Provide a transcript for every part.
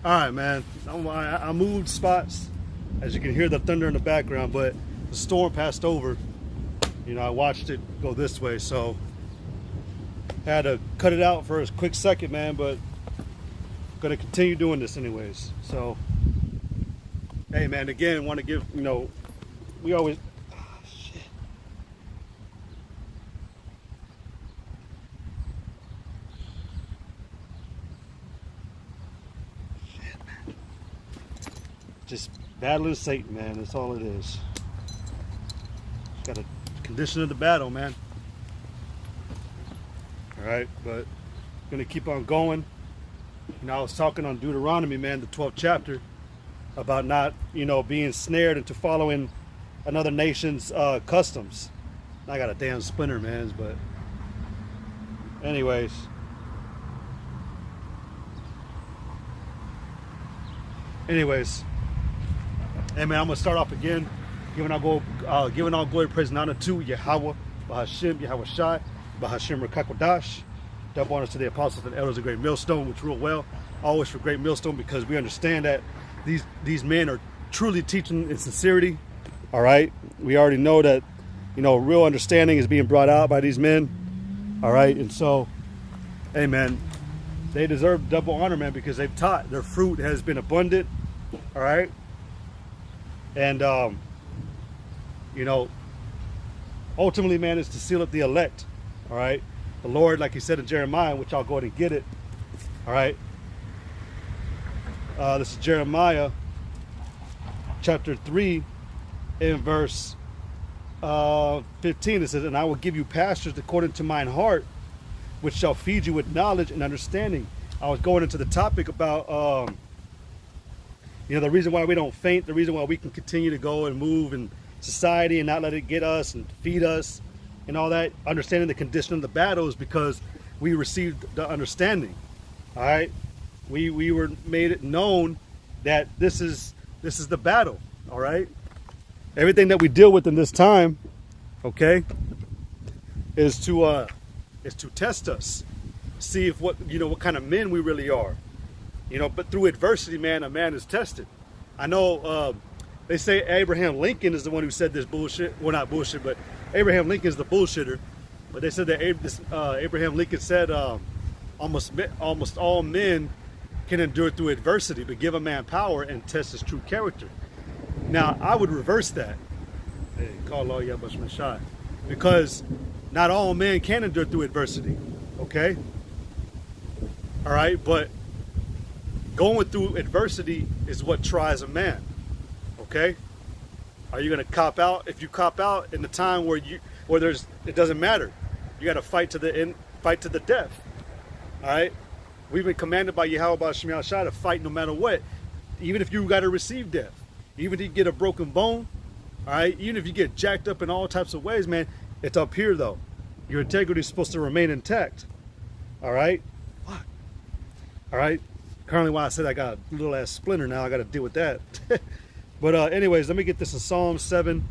All right, man. I moved spots, as you can hear the thunder in the background, but the storm passed over. You know, I watched it go this way, so I had to cut it out for a quick second, man. But I'm gonna continue doing this anyways. So, hey, man. Again, want to give we always. Shit. Just battling Satan, man. That's all it is. Got a condition of the battle, man. All right, but gonna keep on going. You know, I was talking on Deuteronomy, man, the 12th chapter, about not, being snared into following another nation's customs. I got a damn splinter, man, but anyways. Hey, man, I'm gonna start off again, giving all glory, praise, and honor to Yahweh, Bahashim, Yahweh Shai, Bahashim Rakakwadash. Double honors to the apostles and elders of Great Millstone, which rule well, always for Great Millstone, because we understand that these men are truly teaching in sincerity. All right, we already know that, real understanding is being brought out by these men. All right, and so, hey, man, they deserve double honor, man, because they've taught. Their fruit has been abundant. All right. And, ultimately, man, is to seal up the elect. All right. The Lord, like he said in Jeremiah, which I'll go ahead and get it. All right. This is Jeremiah chapter 3 in verse 15. It says, "And I will give you pastures according to mine heart, which shall feed you with knowledge and understanding." I was going into the topic about, the reason why we don't faint, the reason why we can continue to go and move in society and not let it get us and feed us and all that, understanding the condition of the battle, is because we received the understanding. All right, we were made it known that this is the battle. All right, everything that we deal with in this time, okay, is to test us, see if what kind of men we really are. But through adversity, man, a man is tested. I know they say Abraham Lincoln is the one who said this bullshit. Well, not bullshit, but Abraham Lincoln is the bullshitter. But they said that Abraham Lincoln said almost all men can endure through adversity, but give a man power and test his true character. Now, I would reverse that. Hey, call all Yabush shot, because not all men can endure through adversity. Okay. All right, but going through adversity is what tries a man. Okay? Are you going to cop out? If you cop out in the time where it doesn't matter. You got to fight to the end, fight to the death. All right? We've been commanded by Yahweh Ba'Shem Shai to fight no matter what. Even if you got to receive death. Even if you get a broken bone. All right? Even if you get jacked up in all types of ways, man, it's up here though. Your integrity is supposed to remain intact. All right? Fuck. All right? Currently, why I said I got a little ass splinter now, I got to deal with that. But anyways, let me get this in Psalm 7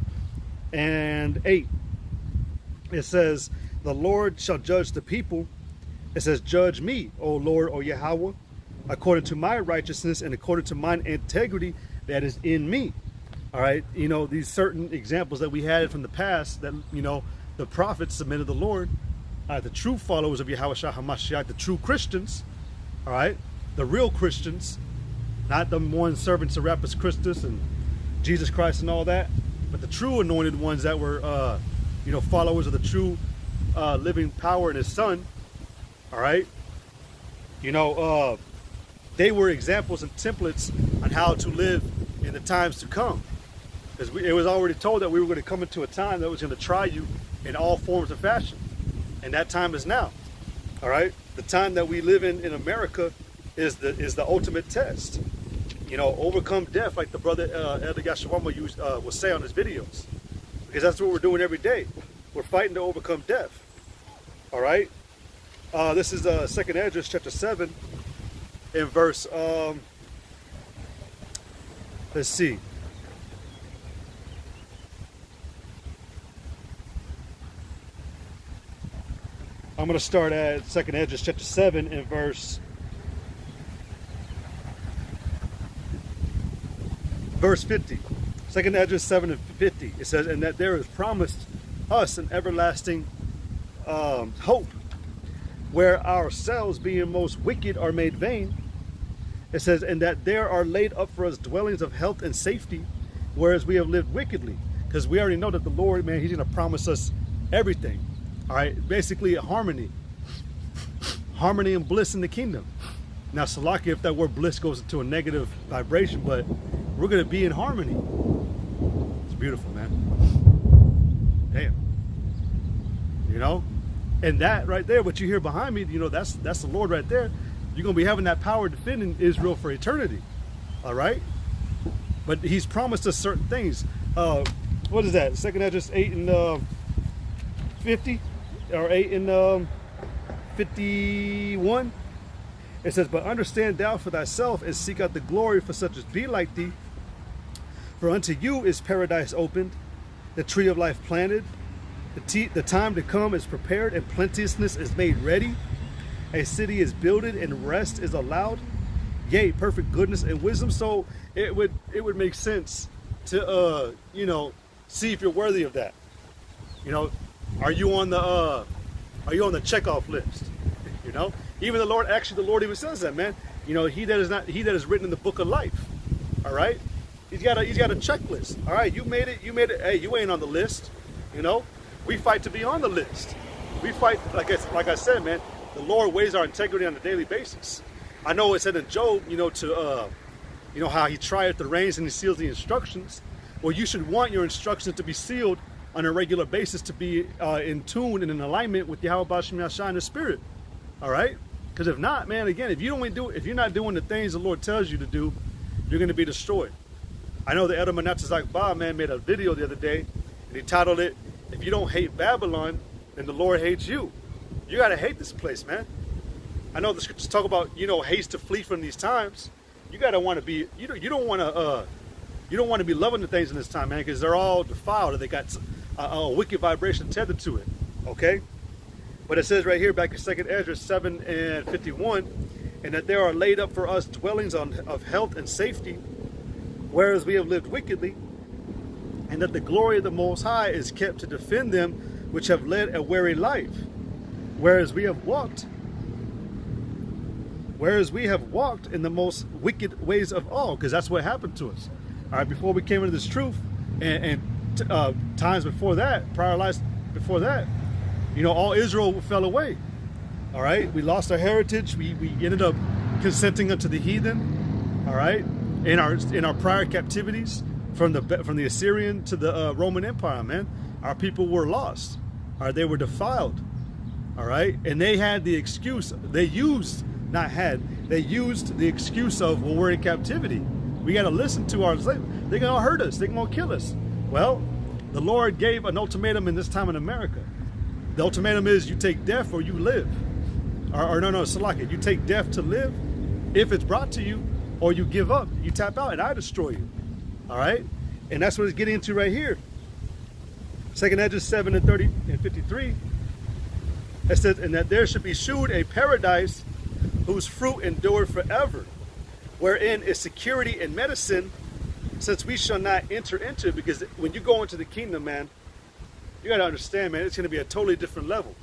and 8. It says, "The Lord shall judge the people." It says, "Judge me, O Lord, O Yahweh, according to my righteousness and according to mine integrity that is in me." All right, these certain examples that we had from the past that, the prophets submitted to the Lord, the true followers of Yahweh Shah HaMashiach, the true Christians, all right, the real Christians, not the ones servants of Rapis Christus and Jesus Christ and all that, but the true anointed ones that were, followers of the true living power in his son. All right. They were examples and templates on how to live in the times to come. Because it was already told that we were going to come into a time that was going to try you in all forms of fashion. And that time is now. All right. The time that we live in America is the ultimate test. Overcome death, like the brother Elder Yashawama will say on his videos. Because that's what we're doing every day. We're fighting to overcome death. All right. This is 2nd Esdras chapter 7 in verse, let's see. I'm going to start at 2nd Esdras chapter 7 in verse verse 50. 2nd Esdras 7 and 50. It says, and that there is promised us an everlasting hope, where ourselves being most wicked are made vain. It says, and that there are laid up for us dwellings of health and safety, whereas we have lived wickedly. Because we already know that the Lord, man, he's going to promise us everything. All right, basically harmony and bliss in the kingdom. Now, Salaki, if that word bliss goes into a negative vibration, but we're going to be in harmony. It's beautiful, man. Damn. You know, and that right there, what you hear behind me, you know, that's the Lord right there. You're going to be having that power defending Israel for eternity. All right, but He's promised us certain things. What is that? 2nd Esdras 8 and 50, or 8 and 51. It says, but understand thou for thyself, and seek out the glory for such as be like thee. For unto you is paradise opened, the tree of life planted, the time to come is prepared, and plenteousness is made ready. A city is builded, and rest is allowed. Yea, perfect goodness and wisdom. So it would make sense to you know, see if you're worthy of that. You know, are you on the checkoff list? You know, even the Lord even says that, man. You know, he that is written in the book of life. All right, he's got a checklist. All right, you made it. Hey, you ain't on the list. You know, we fight to be on the list. We fight, like I said, man. The Lord weighs our integrity on a daily basis. I know it said in Job, you know, you know how he trieth the reins and he seals the instructions. Well, you should want your instructions to be sealed on a regular basis, to be in tune and in alignment with Yahweh B'Shem Yahshua and the Spirit. All right? Because if not, man, again, if you're not doing the things the Lord tells you to do, you're going to be destroyed. I know the Elder Menachezek Ba, man, made a video the other day, and he titled it, "If you don't hate Babylon, then the Lord hates you." You got to hate this place, man. I know the scriptures talk about, you know, haste to flee from these times. You got to want to be, you don't want to be loving the things in this time, man, because they're all defiled and they got a wicked vibration tethered to it. Okay? But it says right here, back in 2nd Esdras 7 and 51, and that there are laid up for us dwellings of health and safety, whereas we have lived wickedly, and that the glory of the Most High is kept to defend them which have led a weary life, whereas we have walked in the most wicked ways of all, because that's what happened to us. All right, before we came into this truth, and times before that, prior lives before that, you know, all Israel fell away. All right, we lost our heritage. We ended up consenting unto the heathen. All right, in our prior captivities from the Assyrian to the Roman Empire, man, our people were lost. All right, they were defiled. All right, and they had the excuse. They used the excuse of, well, we're in captivity. We got to listen to our slaves. They're going to hurt us. They're going to kill us. Well, the Lord gave an ultimatum in this time in America. The ultimatum is you take death or you live. Or no, Salaki, you take death to live if it's brought to you, or you give up. You tap out and I destroy you. All right? And that's what it's getting into right here. 2nd Esdras 7 and 30 and 53. It says, and that there should be shewed a paradise whose fruit endure forever, wherein is security and medicine, since we shall not enter into it. Because when you go into the kingdom, man, you got to understand, man, it's going to be a totally different level,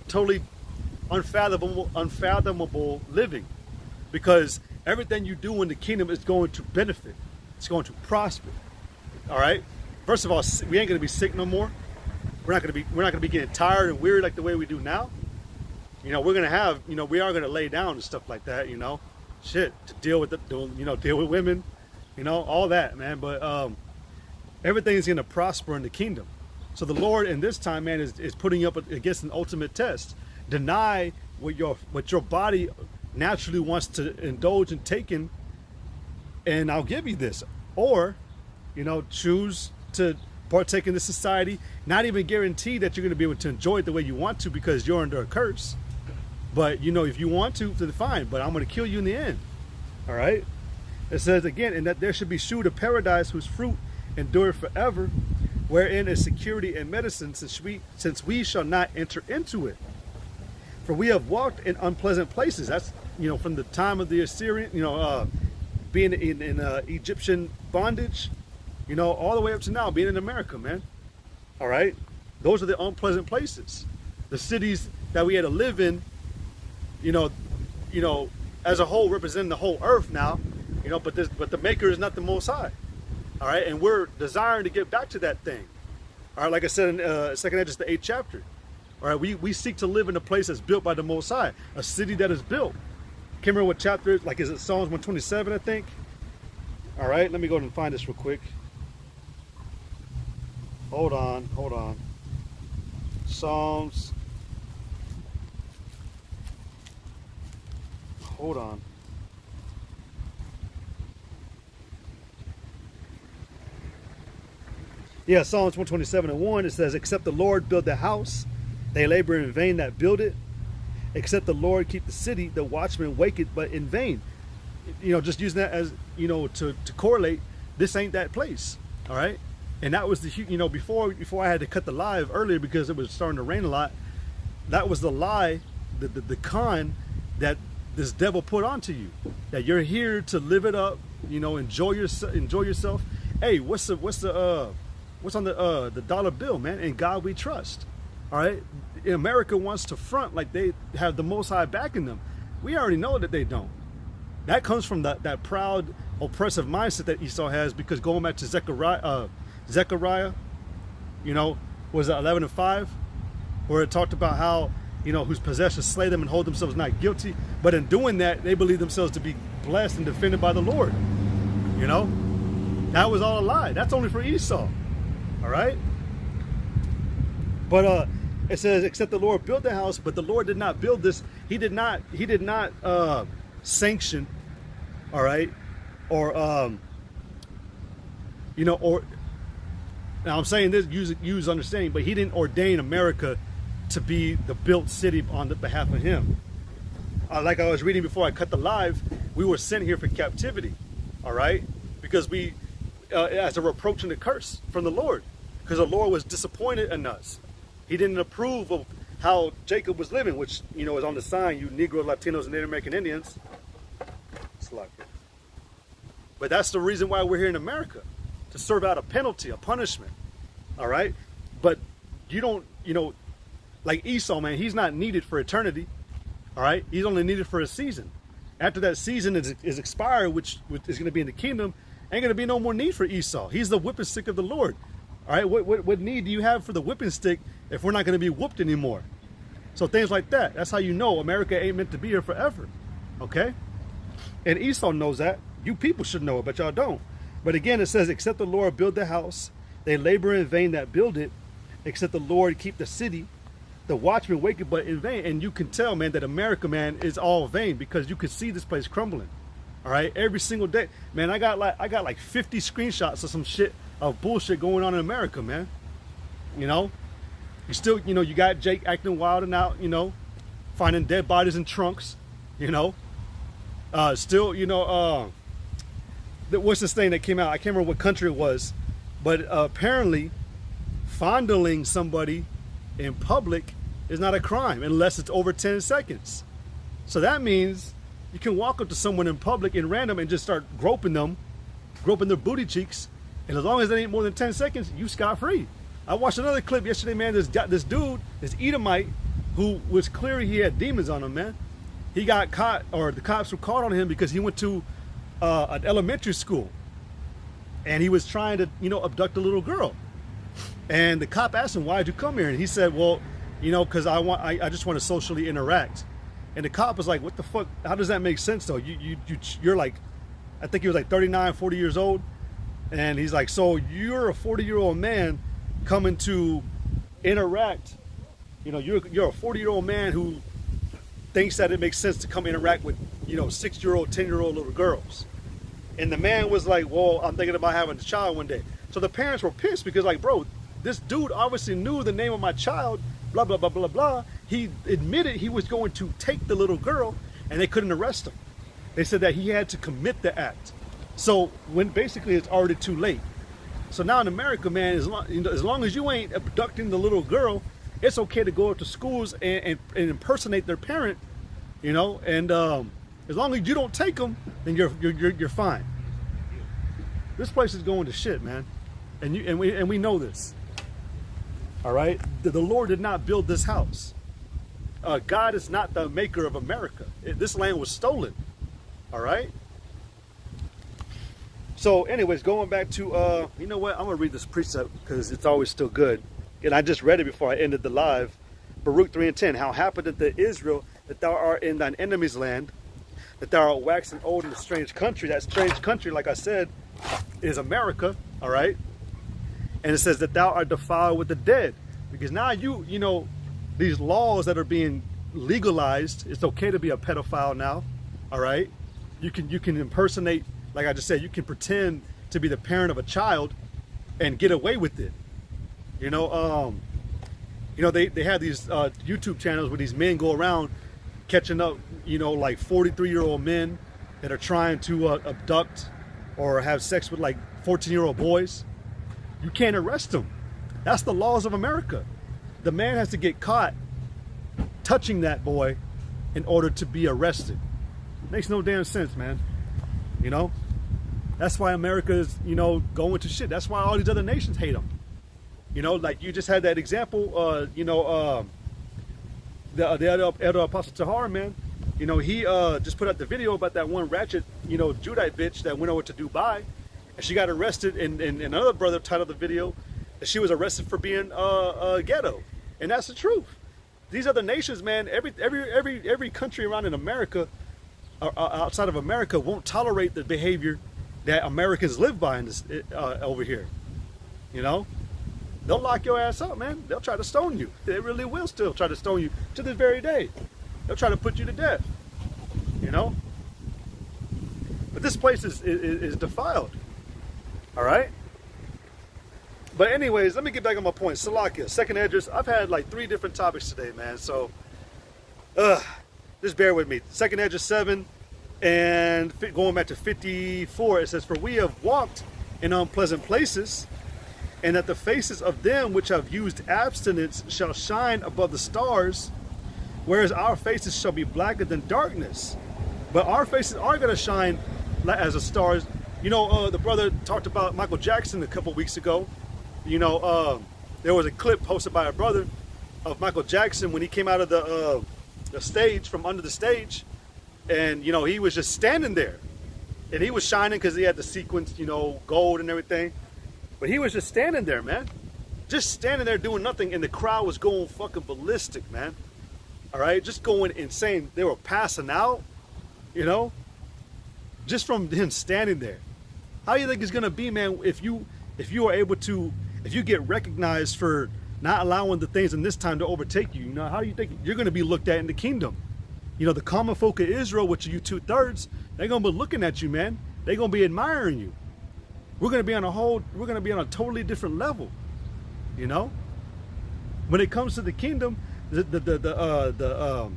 totally unfathomable living, because everything you do in the kingdom is going to benefit. It's going to prosper. All right. First of all, we ain't going to be sick no more. We're not going to be getting tired and weary like the way we do now. You know, we're going to have, you know, we are going to lay down and stuff like that, you know, shit, to deal with deal with women, you know, all that, man. But everything is going to prosper in the kingdom. So the Lord in this time, man, is putting you up against an ultimate test. Deny what your body naturally wants to indulge in taking, and I'll give you this. Or, you know, choose to partake in this society, not even guarantee that you're going to be able to enjoy it the way you want to because you're under a curse. But, you know, if you want to, then fine, but I'm going to kill you in the end. All right? It says again, and that there should be shewed a paradise whose fruit endure forever, wherein is security and medicine, since we shall not enter into it. For we have walked in unpleasant places. That's, you know, from the time of the Assyrian, you know, being in Egyptian bondage, you know, all the way up to now being in America, man. All right, those are the unpleasant places, the cities that we had to live in, you know, as a whole, representing the whole earth now, you know. But the Maker is not the Most High. All right, and we're desiring to get back to that thing. All right, like I said in 2nd Edges, the 8th chapter. All right, we seek to live in a place that's built by the Most High, a city that is built. Can't remember what chapter, like is it Psalms 127, I think? All right, let me go and find this real quick. Hold on. Psalms. Hold on. Yeah, Psalms 127:1, it says, except the Lord build the house, they labor in vain that build it. Except the Lord keep the city, the watchmen wake it, but in vain. You know, just using that as, you know, to correlate, this ain't that place. All right. And that was the, you know, before I had to cut the live earlier because it was starting to rain a lot. That was the lie, the con that this devil put onto you, that you're here to live it up, you know, enjoy yourself. Hey, what's on the dollar bill, man? In God we trust. All right, America wants to front like they have the Most High backing them. We already know that they don't. That comes from that proud, oppressive mindset that Esau has, because going back to Zechariah, you know, was it 11:5, where it talked about how, you know, whose possessions slay them and hold themselves not guilty, but in doing that they believe themselves to be blessed and defended by the Lord. You know, that was all a lie. That's only for Esau. All right, but it says, except the Lord built the house, but the Lord did not build this. He did not sanction, all right, or you know, or now I'm saying this, use understanding, but he didn't ordain America to be the built city on the behalf of him. Like I was reading before I cut the live, we were sent here for captivity, all right, because we as a reproach and a curse from the Lord, because the Lord was disappointed in us. He didn't approve of how Jacob was living, which, you know, is on the sign, you Negro, Latinos, and Native American Indians. But that's the reason why we're here in America, to serve out a penalty, a punishment. All right? But you don't, you know, like Esau, man, he's not needed for eternity. All right? He's only needed for a season. After that season is expired, which is going to be in the kingdom, ain't going to be no more need for Esau. He's the whipping stick of the Lord. All right? What need do you have for the whipping stick if we're not going to be whooped anymore? So things like that. That's how you know America ain't meant to be here forever. Okay? And Esau knows that. You people should know it, but y'all don't. But again, it says, except the Lord build the house, they labor in vain that build it. Except the Lord keep the city, the watchmen wake it, but in vain. And you can tell, man, that America, man, is all vain, because you can see this place crumbling. All right? Every single day. Man, I got like 50 screenshots of some shit, of bullshit going on in America, man. You know? You still, you know, you got Jake acting wild and out, you know, finding dead bodies in trunks, you know. Still, you know, what's this thing that came out? I can't remember what country it was, but apparently fondling somebody in public is not a crime unless it's over 10 seconds. So that means you can walk up to someone in public in random and just start groping their booty cheeks, and as long as it ain't more than 10 seconds, you scot-free. I watched another clip yesterday, man. This dude, this Edomite, who was clearly he had demons on him, man. He got caught, or the cops were caught on him because he went to an elementary school, and he was trying to, you know, abduct a little girl. And the cop asked him, "Why'd you come here?" And he said, "Well, you know, because I just want to socially interact." And the cop was like, "What the fuck? How does that make sense, though? You're like," I think he was like 39, 40 years old, and he's like, "So you're a 40-year-old man coming to interact, you know, you're a 40-year-old man who thinks that it makes sense to come interact with, you know, 6-year-old, 10-year-old little girls." And the man was like, "Well, I'm thinking about having a child one day." So the parents were pissed because, like, bro, this dude obviously knew the name of my child, blah, blah, blah, blah, blah. He admitted he was going to take the little girl, and they couldn't arrest him. They said that he had to commit the act. So when basically it's already too late. So now in America, man, as long as you ain't abducting the little girl, it's okay to go up to schools and impersonate their parent, you know, and As long as you don't take them, then you're fine. This place is going to shit, man, and we know this. All right, the Lord did not build this house. God is not the maker of America. This land was stolen. All right. So, anyways, going back to you know what? I'm gonna read this precept because it's always still good, and I just read it before I ended the live. Baruch 3:10. How happened it to Israel that thou art in thine enemy's land, that thou art waxing old in a strange country? That strange country, like I said, is America. All right. And it says that thou art defiled with the dead, because now you know these laws that are being legalized. It's okay to be a pedophile now. All right. You can impersonate, like I just said, you can pretend to be the parent of a child and get away with it. You know, they have these YouTube channels where these men go around catching up, you know, like 43-year-old men that are trying to abduct or have sex with like 14-year-old boys. You can't arrest them. That's the laws of America. The man has to get caught touching that boy in order to be arrested. Makes no damn sense, man. You know, that's why America is, you know, going to shit. That's why all these other nations hate them. You know, like you just had that example, you know, the elder Apostle Tahar, man. You know, he just put out the video about that one ratchet, you know, Judite bitch that went over to Dubai, and she got arrested. And another brother titled the video that she was arrested for being ghetto, and that's the truth. These other nations, man, every country around in America, outside of America, won't tolerate the behavior that Americans live by in this over here. You know, they'll lock your ass up, man. They'll try to stone you. They really will still try to stone you to this very day. They'll try to put you to death. You know. But this place is defiled. All right. But anyways, let me get back on my point. Salakia, second address. I've had like 3 different topics today, man. So, just bear with me. Second address 7, and going back to 54, it says, "For we have walked in unpleasant places, and that the faces of them which have used abstinence shall shine above the stars, whereas our faces shall be blacker than darkness." But our faces are going to shine as the stars. You know, the brother talked about Michael Jackson a couple weeks ago. You know, there was a clip posted by a brother of Michael Jackson when he came out of the stage, from under the stage, and you know, he was just standing there, and he was shining because he had the sequins, you know, gold and everything. But he was just standing there, man, just standing there doing nothing, and the crowd was going fucking ballistic, man. All right, just going insane. They were passing out, you know, just from him standing there. How do you think it's gonna be, man, if you are able to, if you get recognized for not allowing the things in this time to overtake you? You know, how do you think you're going to be looked at in the kingdom? You know, the common folk of Israel, which are you 2/3, they're going to be looking at you, man. They're going to be admiring you. We're going to be on a totally different level. You know, when it comes to the kingdom, the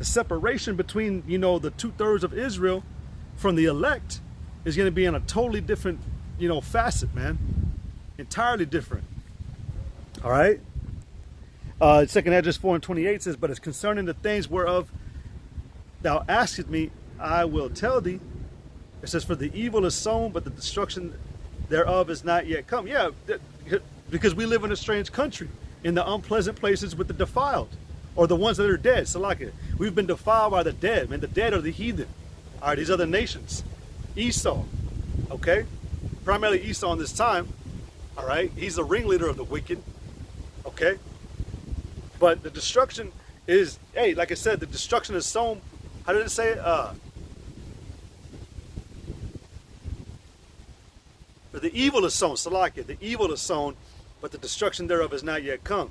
separation between, you know, the 2/3 of Israel from the elect is going to be in a totally different, you know, facet, man. Entirely different. All right. Second address 4:28 says, "But as concerning the things whereof thou askest me, I will tell thee." It says, "For the evil is sown, but the destruction thereof is not yet come." Yeah, because we live in a strange country, in the unpleasant places with the defiled, or the ones that are dead. So like, we've been defiled by the dead, man. The dead are the heathen. All right, these other nations. Esau, okay? Primarily Esau in this time. All right, he's the ringleader of the wicked. Okay, but the destruction is, hey, like I said, the destruction is sown. How did it say it? For the evil is sown, Salakia, the evil is sown, but the destruction thereof is not yet come.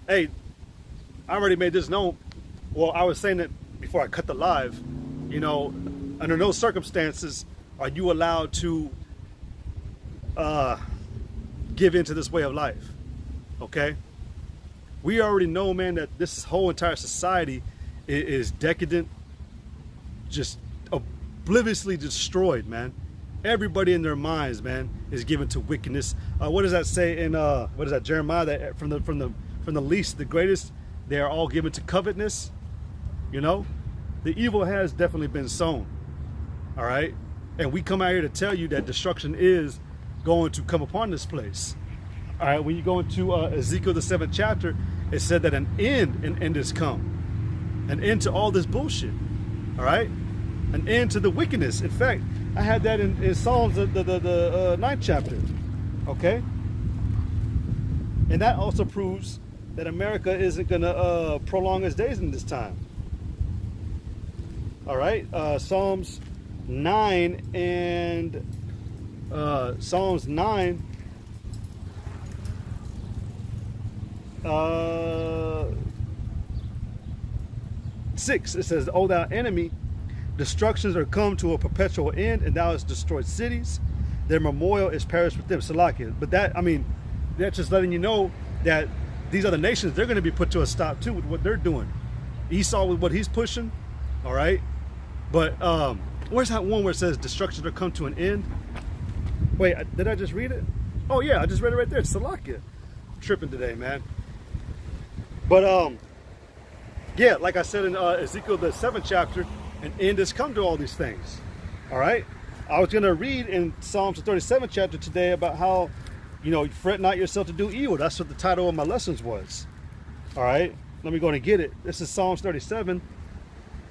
Hey, I already made this known. Well, I was saying it before I cut the live. You know, under no circumstances are you allowed to give into this way of life. Okay? We already know, man, that this whole entire society is decadent, just obliviously destroyed, man. Everybody in their minds, man, is given to wickedness. What does that say in what is that, Jeremiah? That from the least to the greatest, they are all given to covetousness. You know, the evil has definitely been sown. All right. And we come out here to tell you that destruction is going to come upon this place. All right. When you go into Ezekiel, the 7th chapter, it said that an end is come. An end to all this bullshit. All right. An end to the wickedness. In fact, I had that in Psalms, the 9th chapter. Okay. And that also proves that America isn't going to prolong its days in this time. All right. Psalms 9 and Psalms 9 6, it says, "O thou enemy, destructions are come to a perpetual end, and thou hast destroyed cities. Their memorial is perished with them." Salakia. But that, I mean, that's just letting you know that these other nations, they're going to be put to a stop too with what they're doing. Esau with what he's pushing. All right. But where's that one where it says destructions are come to an end? Wait, did I just read it? Oh yeah, I just read it right there. It's Salakia. I'm tripping today, man. But yeah, like I said in Ezekiel, the 7th chapter, an end has come to all these things. All right. I was going to read in Psalms 37th chapter today about how, you know, fret not yourself to do evil. That's what the title of my lessons was. All right. Let me go and get it. This is Psalms 37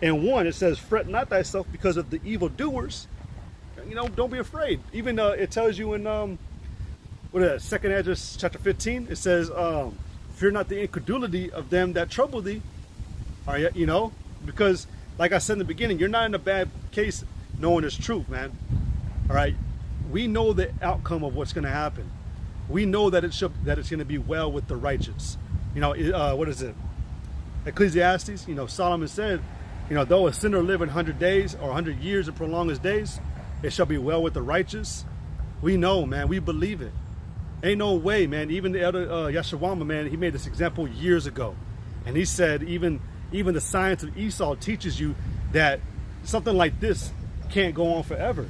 and 1. It says, "Fret not thyself because of the evildoers." You know, don't be afraid. Even it tells you in what is that, 2nd Address chapter 15. It says, "Fear not the incredulity of them that trouble thee." All right, you know, because like I said in the beginning, you're not in a bad case knowing this truth, man. All right, we know the outcome of what's going to happen. We know that it's going to be well with the righteous. You know, what is it? Ecclesiastes. You know, Solomon said, you know, though a sinner live in 100 days or 100 years and prolong his days, it shall be well with the righteous. We know, man. We believe it. Ain't no way, man. Even the elder Yeshawama, man, he made this example years ago, and he said even the science of Esau teaches you that something like this can't go on forever,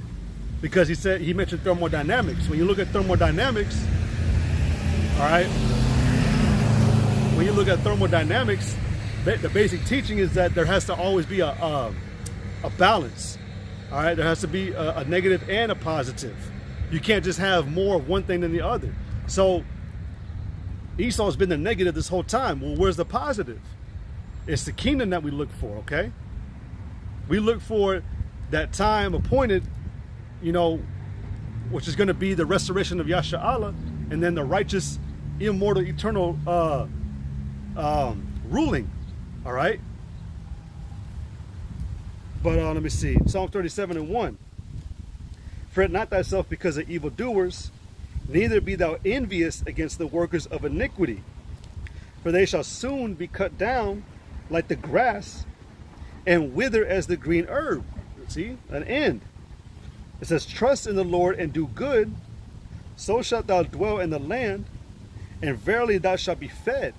because he mentioned thermodynamics. When you look at thermodynamics, all right, when you look at thermodynamics, the basic teaching is that there has to always be a balance. All right, there has to be a negative and a positive. You can't just have more of one thing than the other. So Esau's been the negative this whole time. Well, where's the positive? It's the kingdom that we look for, okay? We look for that time appointed, you know, which is going to be the restoration of Yasha'Allah, and then the righteous, immortal, eternal ruling, all right? But let me see. Psalm 37 and 1. "Fret not thyself because of evildoers, neither be thou envious against the workers of iniquity. For they shall soon be cut down like the grass, and wither as the green herb." See, an end. It says, "Trust in the Lord and do good, so shalt thou dwell in the land, and verily thou shalt be fed."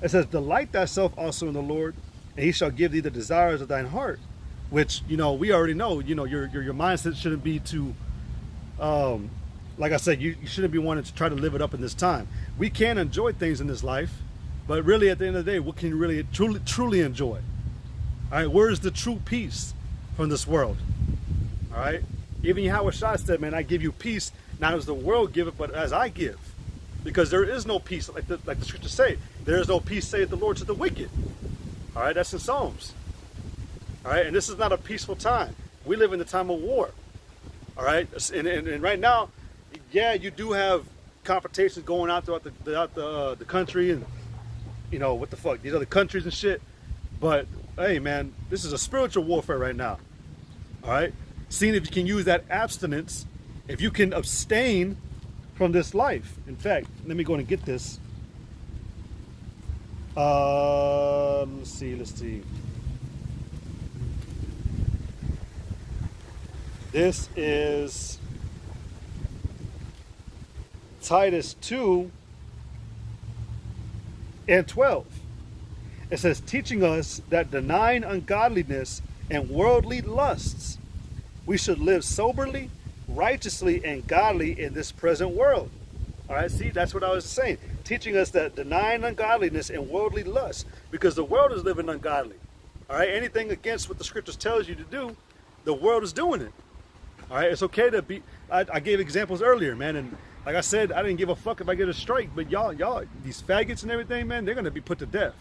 It says, "Delight thyself also in the Lord, and he shall give thee the desires of thine heart." Which, you know, we already know, you know, your mindset shouldn't be to, like I said, you shouldn't be wanting to try to live it up in this time. We can enjoy things in this life, but really at the end of the day, what can you really truly enjoy? All right, where is the true peace from this world? All right, even Yahweh Shai said, "Man, I give you peace, not as the world give it, but as I give." Because there is no peace, like the scriptures say, there is no peace, saith the Lord, to the wicked. All right, that's in Psalms. All right, and this is not a peaceful time. We live in the time of war. All right, and right now, yeah, you do have confrontations going on throughout the country, and you know what the fuck, these other countries and shit. But hey, man, this is a spiritual warfare right now. All right, seeing if you can use that abstinence, if you can abstain from this life. In fact, let me go and get this. Let's see. This is Titus 2 and 12. It says, "Teaching us that denying ungodliness and worldly lusts, we should live soberly, righteously, and godly in this present world." All right, see, that's what I was saying. Teaching us that denying ungodliness and worldly lust, because the world is living ungodly. All right, anything against what the scriptures tells you to do, the world is doing it. All right, it's okay to be. I gave examples earlier, man, and like I said, I didn't give a fuck if I get a strike. But y'all, these faggots and everything, man, they're gonna be put to death.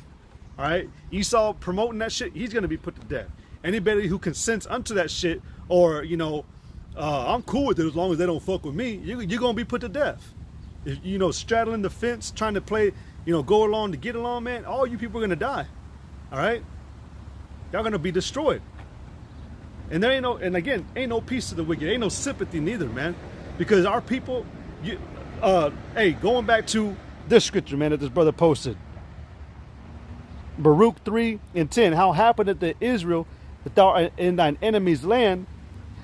All right, Esau promoting that shit, he's gonna be put to death. Anybody who consents unto that shit, or I'm cool with it as long as they don't fuck with me, you're gonna be put to death. If, straddling the fence, trying to play, go along to get along, man, all you people are gonna die. All right, y'all gonna be destroyed. And there ain't no peace to the wicked. Ain't no sympathy neither, man. Because our people, hey, going back to this scripture, man, that this brother posted. Baruch 3:10. How happened it to Israel that thou art in thine enemy's land,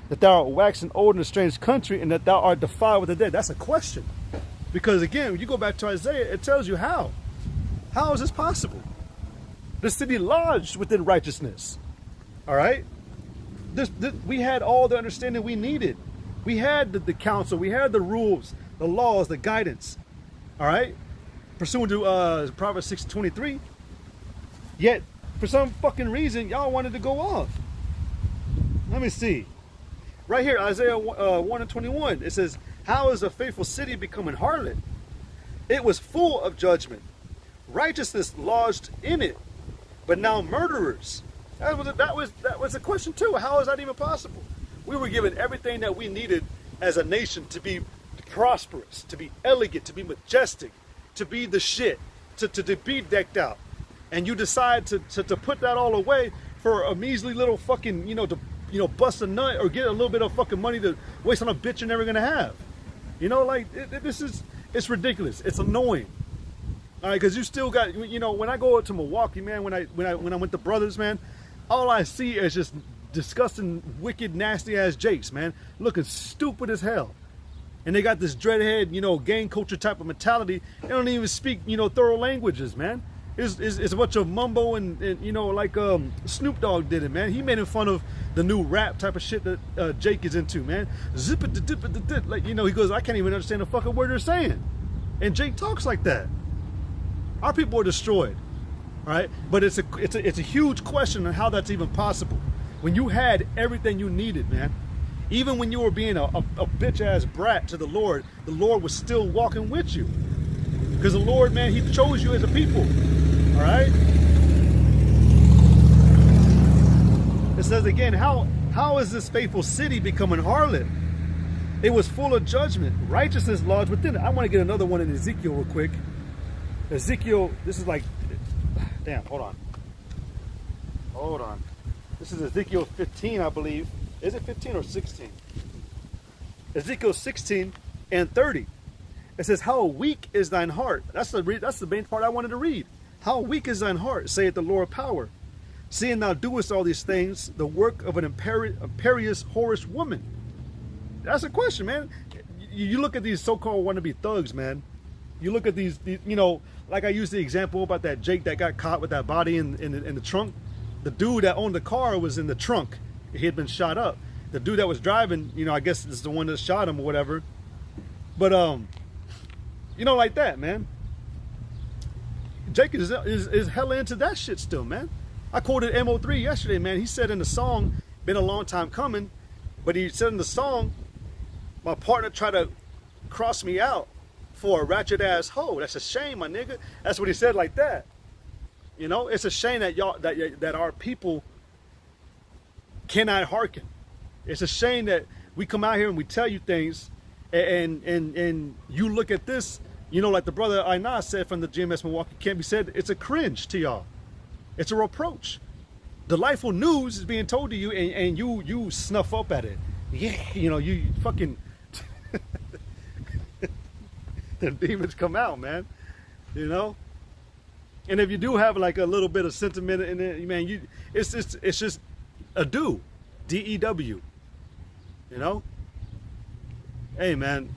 that thou art waxing old in a strange country, and that thou art defiled with the dead? That's a question. Because again, when you go back to Isaiah, it tells you how. How is this possible? The city lodged within righteousness. All right? We had all the understanding we needed. We had the counsel, we had the rules, the laws, the guidance. All right? Pursuant to Proverbs 6:23. Yet, for some fucking reason, y'all wanted to go off. Let me see. Right here, Isaiah 1:21. It says, how is a faithful city becoming harlot? It was full of judgment. Righteousness lodged in it, but now murderers. That was a question too. How is that even possible? We were given everything that we needed as a nation to be prosperous, to be elegant, to be majestic, to be the shit, to be decked out. And you decide to put that all away for a measly little fucking, to bust a nut or get a little bit of fucking money to waste on a bitch you're never gonna have. It's ridiculous. It's annoying. All right, because you still got, when I go to Milwaukee, man, when I went to Brothers, man, all I see is just disgusting, wicked, nasty ass Jakes, man, looking stupid as hell. And they got this dreadhead, gang culture type of mentality. They don't even speak, thorough languages, man. It's a bunch of mumbo and like Snoop Dogg did it, man. He made fun of the new rap type of shit that Jake is into, man. Zip it, dip it, like, he goes, I can't even understand the fucking word they're saying. And Jake talks like that. Our people are destroyed. Right, but it's a huge question on how that's even possible. When you had everything you needed, man, even when you were being a bitch ass brat to the Lord was still walking with you, because the Lord, man, He chose you as a people. All right. It says again, how is this faithful city becoming harlot? It was full of judgment, righteousness lodged within it. I want to get another one in Ezekiel real quick. Ezekiel, this is like. Damn, hold on. This is Ezekiel 15, I believe. Is it 15 or 16? Ezekiel 16 and 30. It says, how weak is thine heart? That's the main part I wanted to read. How weak is thine heart, saith the Lord of power. Seeing thou doest all these things, the work of an imperious, whorish woman. That's a question, man. You look at these so-called wannabe thugs, man. You look at these, like I used the example about that Jake that got caught with that body in the trunk. The dude that owned the car was in the trunk. He had been shot up. The dude that was driving, I guess is the one that shot him or whatever. But like that, man. Jake is hella into that shit still, man. I quoted MO3 yesterday, man. He said in the song, been a long time coming, but he said in the song, my partner tried to cross me out for a ratchet ass hoe. That's a shame, my nigga. That's what he said, like that. It's a shame that that our people cannot hearken. It's a shame that we come out here and we tell you things, and you look at this, like the brother Aina said from the GMS Milwaukee camp. He said it's a cringe to y'all. It's a reproach. Delightful news is being told to you, and you snuff up at it. Yeah, you fucking. The demons come out, man. And if you do have like a little bit of sentiment in it, man, it's just a do, DEW. Hey, man,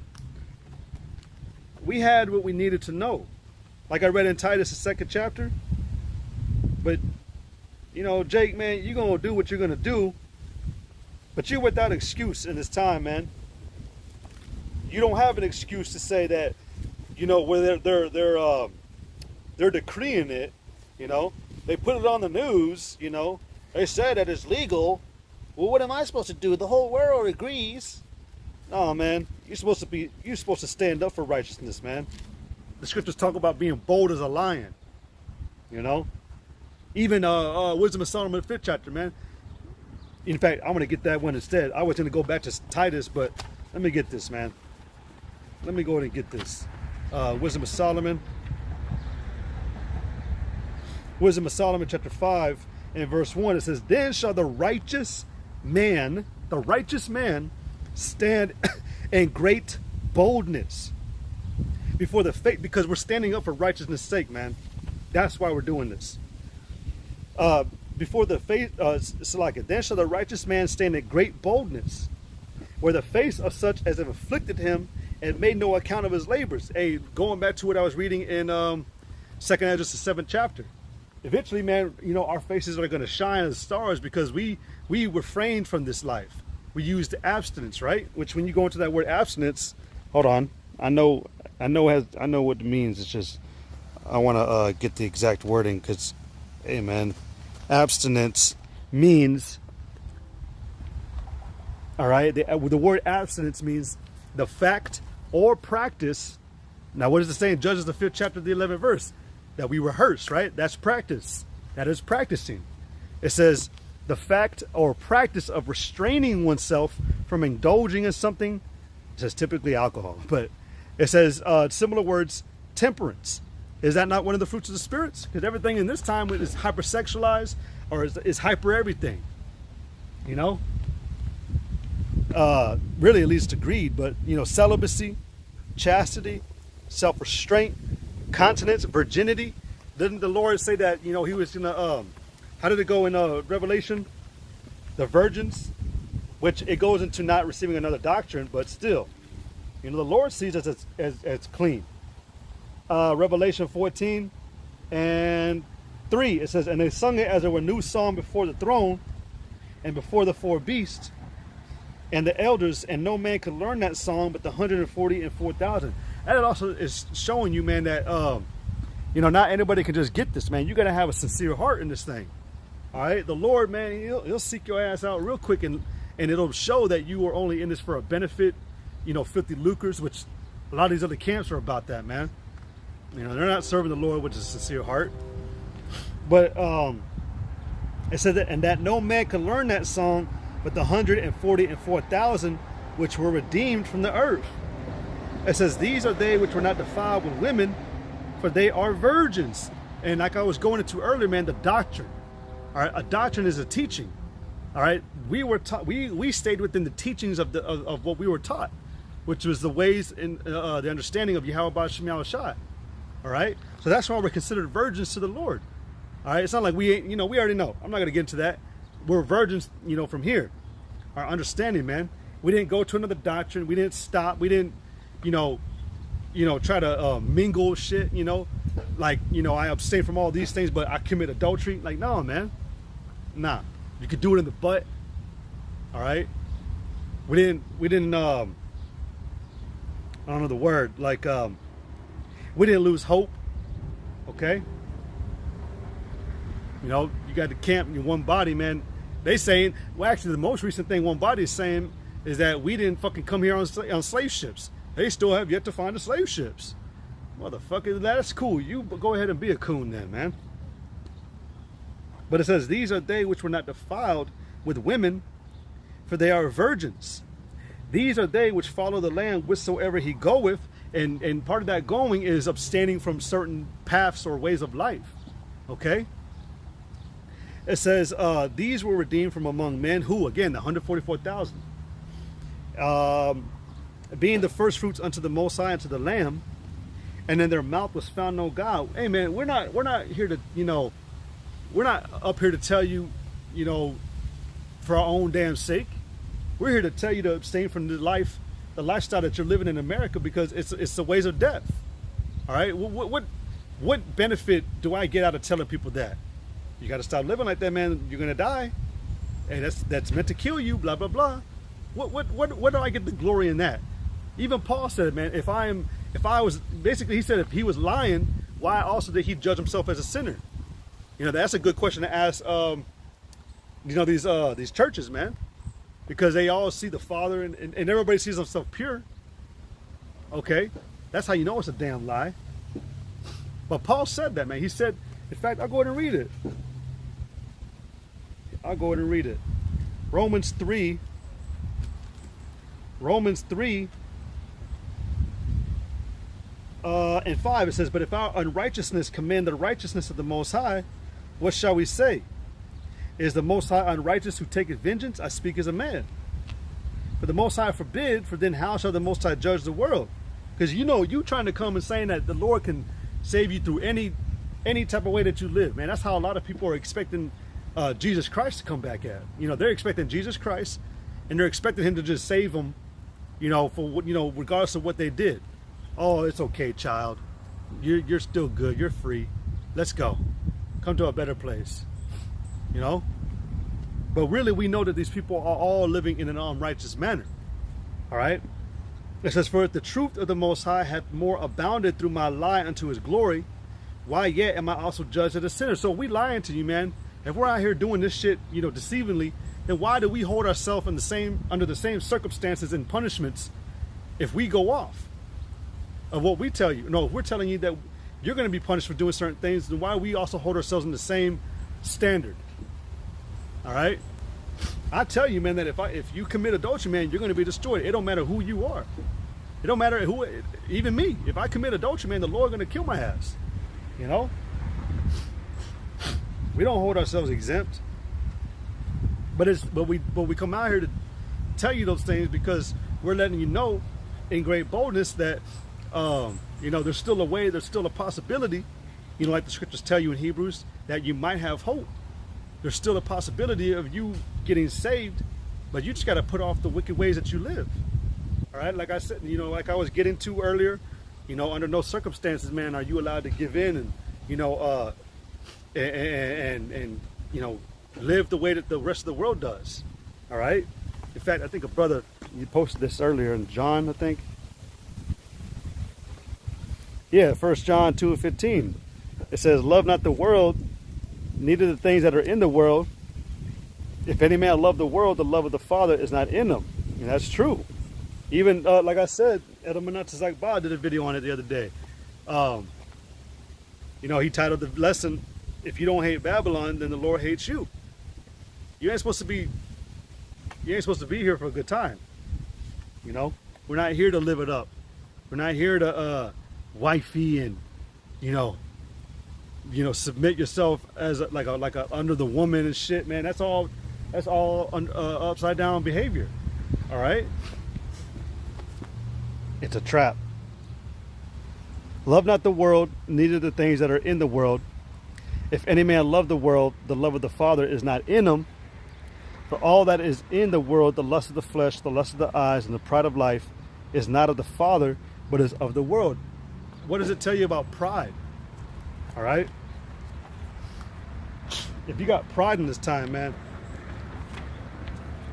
we had what we needed to know. Like I read in Titus, the 2nd chapter. But Jake, man, you're gonna do what you're gonna do. But you're without excuse in this time, man. You don't have an excuse to say that. Where they're decreeing it, they put it on the news, they said that it's legal. Well, what am I supposed to do? The whole world agrees. No, man. You're supposed to stand up for righteousness, man. The scriptures talk about being bold as a lion. You know? Even Wisdom of Solomon, 5th chapter, man. In fact, I'm going to get that one instead. I was going to go back to Titus, but let me get this, man. Let me go ahead and get this. Wisdom of Solomon. Wisdom of Solomon, chapter 5, and verse 1. It says, then shall the righteous man, stand in great boldness before the faith, because we're standing up for righteousness' sake, man. That's why we're doing this. Before the face, then shall the righteous man stand in great boldness, where the face of such as have afflicted him and made no account of his labors. Hey, going back to what I was reading in 2nd Ezra, the 7th chapter. Eventually, man, you know, our faces are going to shine as stars because we refrained from this life. We used abstinence, right? Which, when you go into that word abstinence, hold on, I know what it means. It's just I want to get the exact wording, because, hey, man, abstinence means, all right, the word abstinence means the fact or practice. Now, what does it say in Judges, the 5th chapter, the 11th verse? That we rehearse, right? That's practice. That is practicing. It says the fact or practice of restraining oneself from indulging in something. It says typically alcohol, but it says similar words, temperance. Is that not one of the fruits of the spirits? Because everything in this time is hypersexualized, or is hyper everything. You know? Really, it leads to greed, but, you know, celibacy, chastity, self-restraint, continence, virginity. Didn't the Lord say that, you know, he was gonna, how did it go in Revelation? The virgins, which it goes into not receiving another doctrine, but still, you know, the Lord sees us as clean. Revelation 14 and 3, it says, and they sung it as a new song before the throne and before the 4 beasts and the elders, and no man could learn that song but the 144,000. That also is showing you, man, that you know, not anybody can just get this, man. You got to have a sincere heart in this thing. All right, the Lord, man, he'll seek your ass out real quick, and it'll show that you are only in this for a benefit, you know, filthy lucres, which a lot of these other camps are about that, man. You know, they're not serving the Lord with a sincere heart. But it said that, and that no man could learn that song but the 144,000 which were redeemed from the earth. It says, these are they which were not defiled with women, for they are virgins. And like I was going into earlier, man, the doctrine. All right, a doctrine is a teaching. All right, we were taught. We stayed within the teachings of what we were taught, which was the ways and the understanding of Yahweh Shem Yahushai. All right, so that's why we're considered virgins to the Lord. All right, it's not like we ain't, you know, we already know. I'm not going to get into that. We're virgins, you know, from here. Our understanding, man. We didn't go to another doctrine. We didn't stop. We didn't, you know, try to mingle shit, you know, like, you know, I abstain from all these things, but I commit adultery. Like, no, man, nah. You could do it in the butt. All right. We didn't. I don't know the word. Like, we didn't lose hope. Okay. You know, you got to camp in one body, man. They saying, well, actually, the most recent thing One Body is saying is that we didn't fucking come here on slave ships. They still have yet to find the slave ships. Motherfucker, that's cool. You go ahead and be a coon then, man. But it says, these are they which were not defiled with women, for they are virgins. These are they which follow the Lamb whithersoever he goeth. And part of that going is abstaining from certain paths or ways of life. Okay? It says, these were redeemed from among men who, again, the 144,000, being the first fruits unto the Most High, unto the Lamb, and in their mouth was found no God. Hey, man, we're not here to, you know, we're not up here to tell you, you know, for our own damn sake. We're here to tell you to abstain from the lifestyle that you're living in America, because it's the ways of death. All right, what benefit do I get out of telling people that? You got to stop living like that, man. You're gonna die, and that's meant to kill you. Blah blah blah. What do I get the glory in that? Even Paul said it, man. If I was basically, he said if he was lying, why also did he judge himself as a sinner? You know, that's a good question to ask. these churches, man, because they all see the Father and everybody sees themselves pure. Okay, that's how you know it's a damn lie. But Paul said that, man. He said, in fact, I'll go ahead and read it. Romans 3 and 5, it says, but if our unrighteousness commend the righteousness of the Most High, what shall we say? Is the Most High unrighteous who taketh vengeance? I speak as a man. But the Most High forbid, for then how shall the Most High judge the world? Because you trying to come and saying that the Lord can save you through any type of way that you live, man. That's how a lot of people are expecting Jesus Christ to come back at. They're expecting Jesus Christ, and they're expecting him to just save them, regardless of what they did. Oh, it's okay, child. You're still good. You're free. Let's go. Come to a better place. But really, we know that these people are all living in an unrighteous manner. All right? It says, for if the truth of the Most High hath more abounded through my lie unto his glory, why yet am I also judged as a sinner? So we lying to you, man. If we're out here doing this shit, deceivingly, then why do we hold ourselves under the same circumstances and punishments if we go off of what we tell you? No, if we're telling you that you're going to be punished for doing certain things, then why do we also hold ourselves in the same standard? All right? I tell you, man, that if you commit adultery, man, you're going to be destroyed. It don't matter who you are. It don't matter who, even me. If I commit adultery, man, the Lord going to kill my ass. We don't hold ourselves exempt. But we come out here to tell you those things because we're letting you know in great boldness that there's still a way, there's still a possibility, like the scriptures tell you in Hebrews, that you might have hope. There's still a possibility of you getting saved, but you just got to put off the wicked ways that you live. All right, like I said, like I was getting to earlier, under no circumstances, man, are you allowed to give in and live the way that the rest of the world does. All right. In fact, I think a brother, you posted this earlier in John, I think. Yeah, 1 John 2:15. It says, love not the world, neither the things that are in the world. If any man love the world, the love of the Father is not in them. And that's true. Even, like I said, Edelmanat Ba did a video on it the other day. He titled the lesson, if you don't hate Babylon, then the Lord hates you. You ain't supposed to be here for a good time. We're not here to live it up. We're not here to wifey and, submit yourself as like a under the woman and shit, man. That's all upside down behavior. All right? It's a trap. Love not the world, neither the things that are in the world. If any man love the world, the love of the Father is not in him. For all that is in the world, the lust of the flesh, the lust of the eyes, and the pride of life, is not of the Father, but is of the world. What does it tell you about pride? All right? If you got pride in this time, man,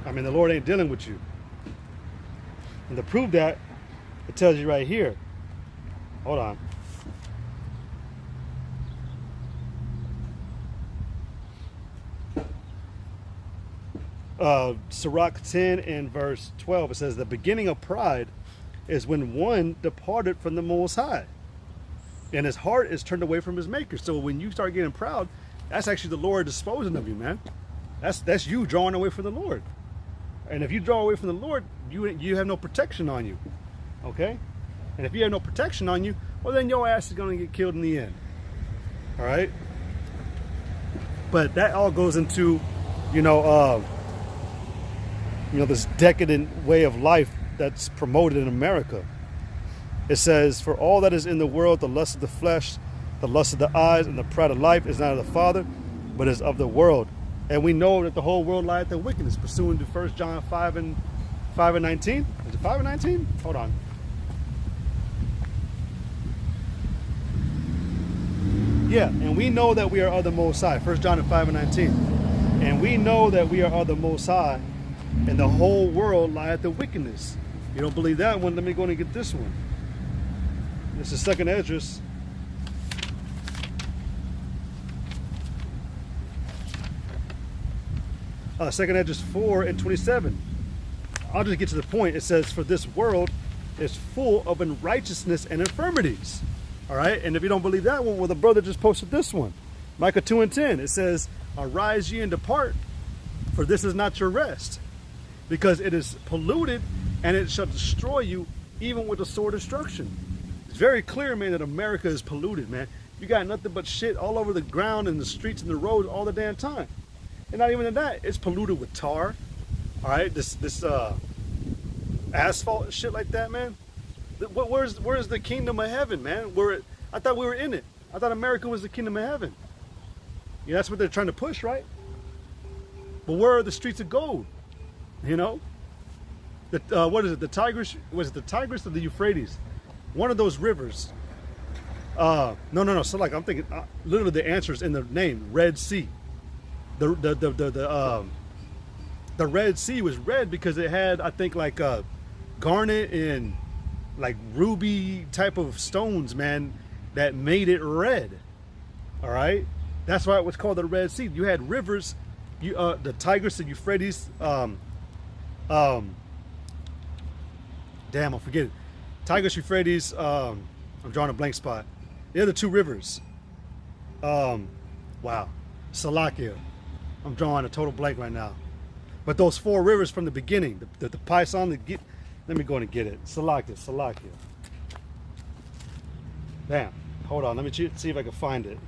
the Lord ain't dealing with you. And to prove that, it tells you right here. Hold on. Sirach 10 and verse 12, it says, the beginning of pride is when one departed from the Most High, and his heart is turned away from his maker. So when you start getting proud, that's actually the Lord disposing of you, man. That's you drawing away from the Lord. And if you draw away from the Lord, you have no protection on you. Okay? And if you have no protection on you, well, then your ass is going to get killed in the end. All right? But that all goes into, this decadent way of life that's promoted in America. It says, for all that is in the world, the lust of the flesh, the lust of the eyes, and the pride of life is not of the Father, but is of the world. And we know that the whole world lieth in wickedness, pursuant to 1 John 5 and 19. Is it 5 and 19? Hold on. Yeah, and we know that we are of the Most High. 1 John 5 and 19. And we know that we are of the Most High, and the whole world lieth in wickedness. You don't believe that one? Let me go and get this one. This is 2nd Esdras. Second Edges 4:27. I'll just get to the point. It says, for this world is full of unrighteousness and infirmities. All right. And if you don't believe that one, well, the brother just posted this one. Micah 2:10. It says, arise ye and depart, for this is not your rest, because it is polluted, and it shall destroy you even with the sword of destruction. It's very clear, man, that America is polluted, man. You got nothing but shit all over the ground and the streets and the roads all the damn time. And not even that, it's polluted with tar. All right, this asphalt and shit like that, man. Where's the kingdom of heaven, man? I thought we were in it. I thought America was the kingdom of heaven. Yeah, that's what they're trying to push, right? But where are the streets of gold? You know, what is it? The Tigris? Was it the Tigris or the Euphrates? One of those rivers. No. So like I'm thinking, literally the answer is in the name, Red Sea. The Red Sea was red because it had, I think, like garnet and like ruby type of stones, man, that made it red. All right, that's why it was called the Red Sea. You had rivers, the Tigris and Euphrates. Damn, I forget it. Tigris, Euphrates. I'm drawing a blank spot. The other two rivers. Wow, Salakia. I'm drawing a total blank right now. But those four rivers from the beginning, the Pison, let me go and get it. Salakia. Damn, hold on, let me see if I can find it.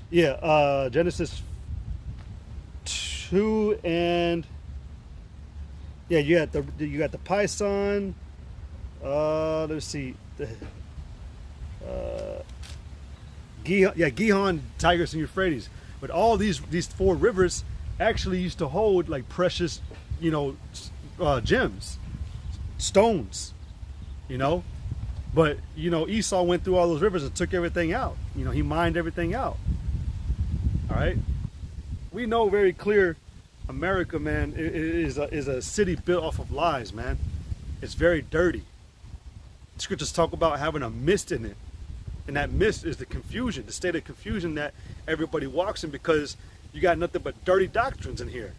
Yeah, Genesis 2 and yeah, you got the Pison. Let's see. Gihon, Tigris, and Euphrates. But all these four rivers actually used to hold like precious, gems, stones, But Esau went through all those rivers and took everything out. He mined everything out. All right. We know very clear, America, man, is a city built off of lies, man. It's very dirty. The scriptures talk about having a mist in it. And that mist is the confusion, the state of confusion that everybody walks in, because you got nothing but dirty doctrines in here.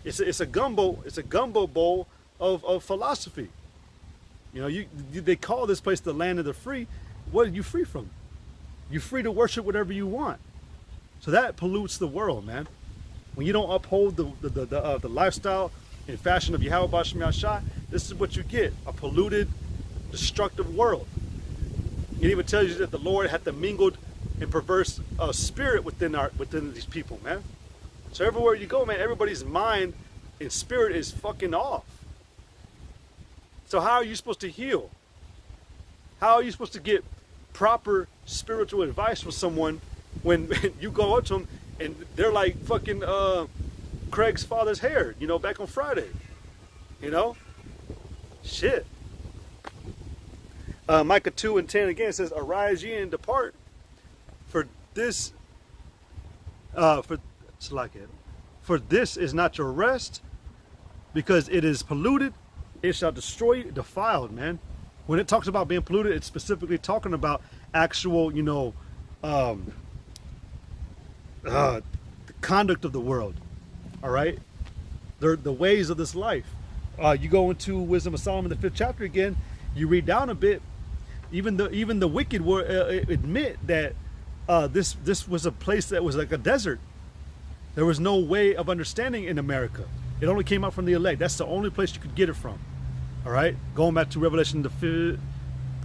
It's a gumbo bowl of philosophy. They call this place the land of the free. What are you free from? You're free to worship whatever you want. So that pollutes the world, man. When you don't uphold the lifestyle and fashion of Yahweh Shem Yahshua, this is what you get: a polluted, destructive world. It even tells you that the Lord had the mingled and perverse spirit within these people, man. So everywhere you go, man, everybody's mind and spirit is fucking off. So how are you supposed to heal? How are you supposed to get proper spiritual advice from someone when you go up to them and they're like fucking Craig's father's hair, back on Friday? Shit. Micah 2:10 again says, arise ye and depart, for this is not your rest, because it is polluted, it shall destroy you, defiled, man. When it talks about being polluted, it's specifically talking about actual, the conduct of the world. All right, the ways of this life. You go into Wisdom of Solomon, the 5th chapter again. You read down a bit. Even the wicked will admit that this was a place that was like a desert. There was no way of understanding in America. It only came out from the elect. That's the only place you could get it from. All right, going back to Revelation, the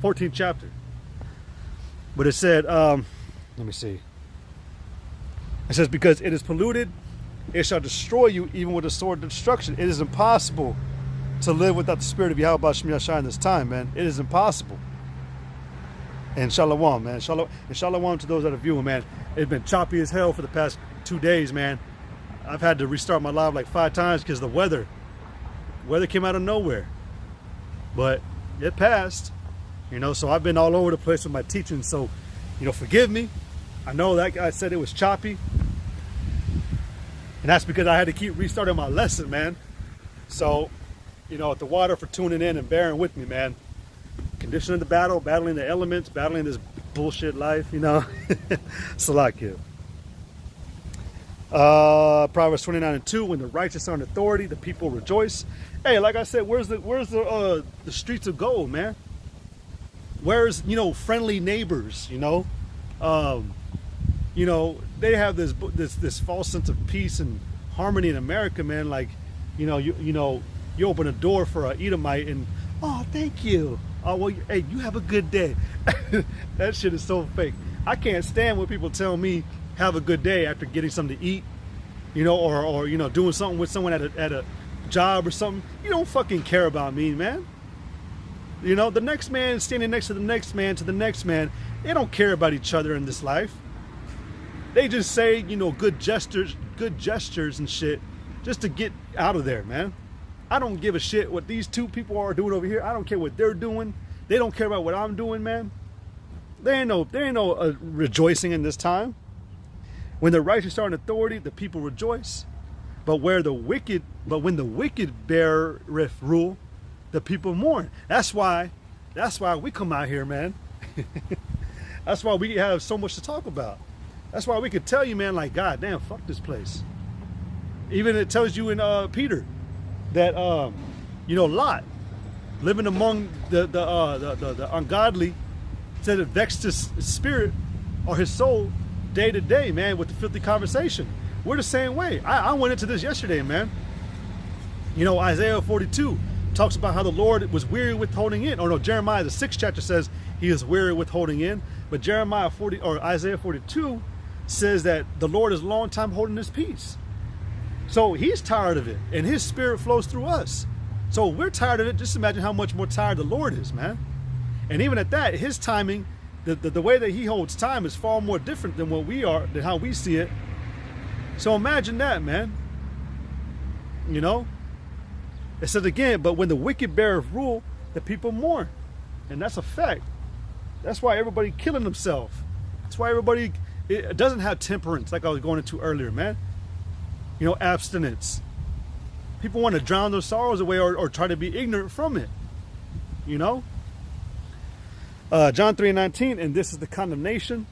14th chapter. But it said, let me see. It says, because it is polluted, it shall destroy you even with a sword of destruction. It is impossible to live without the spirit of Yahweh Shem Yahshua in this time, man. It is impossible. And shalom, man. And shalom to those that are viewing, man. It's been choppy as hell for the past 2 days, man. I've had to restart my live like 5 times because the weather came out of nowhere. But it passed, so I've been all over the place with my teaching. So, forgive me. I know that guy said it was choppy. And that's because I had to keep restarting my lesson, man. So, at the water for tuning in and bearing with me, man. Conditioning the battle, battling the elements, battling this bullshit life, you know. Salakia. Proverbs 29:2, when the righteous are in authority, the people rejoice. Hey, like I said, where's the streets of gold, man? Where's, you know, friendly neighbors, you know? You know, they have this false sense of peace and harmony in America, man. Like, you know, you open a door for an Edomite and, oh, thank you. Oh, well, hey, you have a good day. That shit is so fake. I can't stand when people tell me have a good day after getting something to eat, you know, or you know, doing something with someone at a job or something. You don't fucking care about me, man. You know, the next man is standing next to the next man to the next man. They don't care about each other in this life. They just say, you know, good gestures and shit just to get out of there, man. I don't give a shit what these two people are doing over here. I don't care what they're doing. They don't care about what I'm doing, man. There ain't no rejoicing in this time. When the righteous are in authority, the people rejoice. But when the wicked beareth rule, the people mourn. That's why we come out here, man. That's why we have so much to talk about. That's why we could tell you, man, like, God damn, fuck this place. Even it tells you in Peter that you know, Lot, living among the ungodly, said it vexed his spirit or his soul day to day, man, with the filthy conversation. We're the same way. I went into this yesterday, man. You know, Isaiah 42 talks about how the Lord was weary with holding in. Or no, Jeremiah, the 6th chapter says he is weary with holding in. But Isaiah 42 says that the Lord is a long time holding his peace. So he's tired of it, and his spirit flows through us. So we're tired of it. Just imagine how much more tired the Lord is, man. And even at that, his timing, the way that he holds time is far more different than what we are, than how we see it. So imagine that, man. You know? It says again, but when the wicked beareth rule, the people mourn. And that's a fact. That's why everybody killing themselves. That's why everybody it doesn't have temperance, like I was going into earlier, man. You know, abstinence. People want to drown their sorrows away or try to be ignorant from it. You know? John 3:19, and this is the condemnation,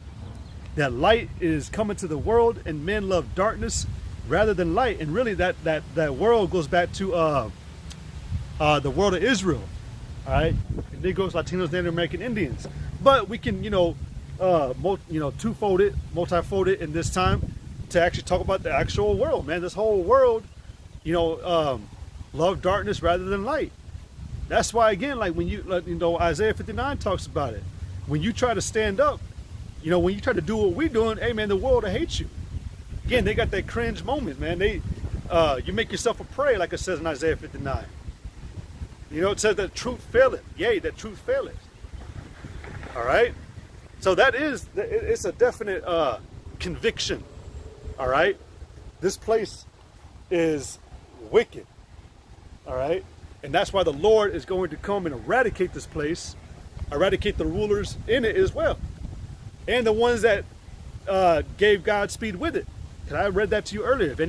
that light is coming to the world, and men love darkness rather than light. And really, that world goes back to the world of Israel, all right? Negroes, Latinos, Native American Indians. But we can, twofold it, multifold it in this time to actually talk about the actual world, man. This whole world, love darkness rather than light. That's why, again, like when Isaiah 59 talks about it. When you try to stand up, when you try to do what we're doing, hey, man, the world will hate you. Again, they got that cringe moment, man. You make yourself a prey, like it says in Isaiah 59. It says that truth faileth. Yea, that truth faileth. All right? So it's a definite conviction. All right? This place is wicked. All right? And that's why the Lord is going to come and eradicate this place, eradicate the rulers in it as well. And the ones that gave Godspeed with it. Because I read that to you earlier. If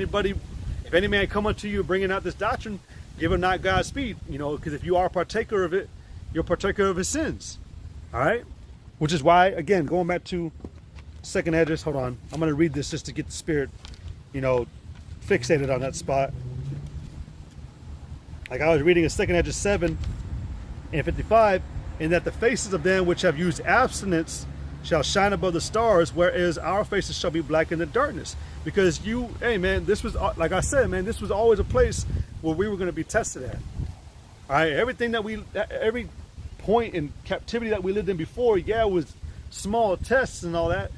any man come unto you bringing out this doctrine, give him not Godspeed. Because if you are a partaker of it, you're a partaker of his sins. All right? Which is why, again, going back to second address, hold on. I'm going to read this just to get the spirit, fixated on that spot. Like I was reading in second address 7 and 55, and that the faces of them which have used abstinence shall shine above the stars, whereas our faces shall be black in the darkness. Because hey man, this was, like I said, man, this was always a place where we were going to be tested at. All right, every point in captivity that we lived in before, yeah, it was small tests and all that,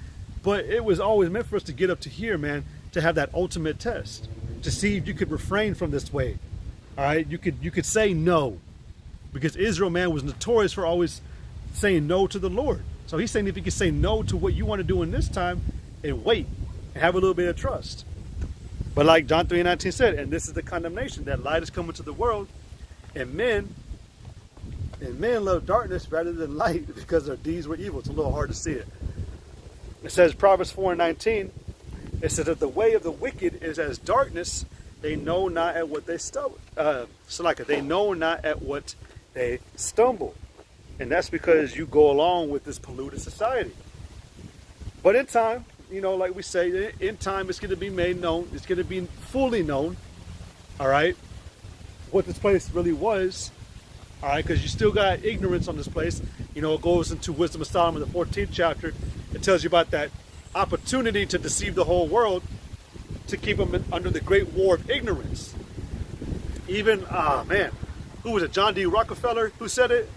but it was always meant for us to get up to here, man, to have that ultimate test, to see if you could refrain from this way. All right, you could say no, because Israel, man, was notorious for always saying no to the Lord. So he's saying if you can say no to what you want to do in this time and wait and have a little bit of trust. But like John 3:19 said, and this is the condemnation, that light is coming to the world, and men love darkness rather than light because their deeds were evil. It's a little hard to see it. It says Proverbs 4:19, it says that the way of the wicked is as darkness, they know not at what they stumble. They know not at what they stumble. And that's because you go along with this polluted society. But in time, you know, like we say, in time it's going to be made known. It's going to be fully known, all right, what this place really was, all right, because you still got ignorance on this place. You know, it goes into Wisdom of Solomon, the 14th chapter. It tells you about that opportunity to deceive the whole world, to keep them under the great war of ignorance. Even, man, who was it? John D. Rockefeller who said it?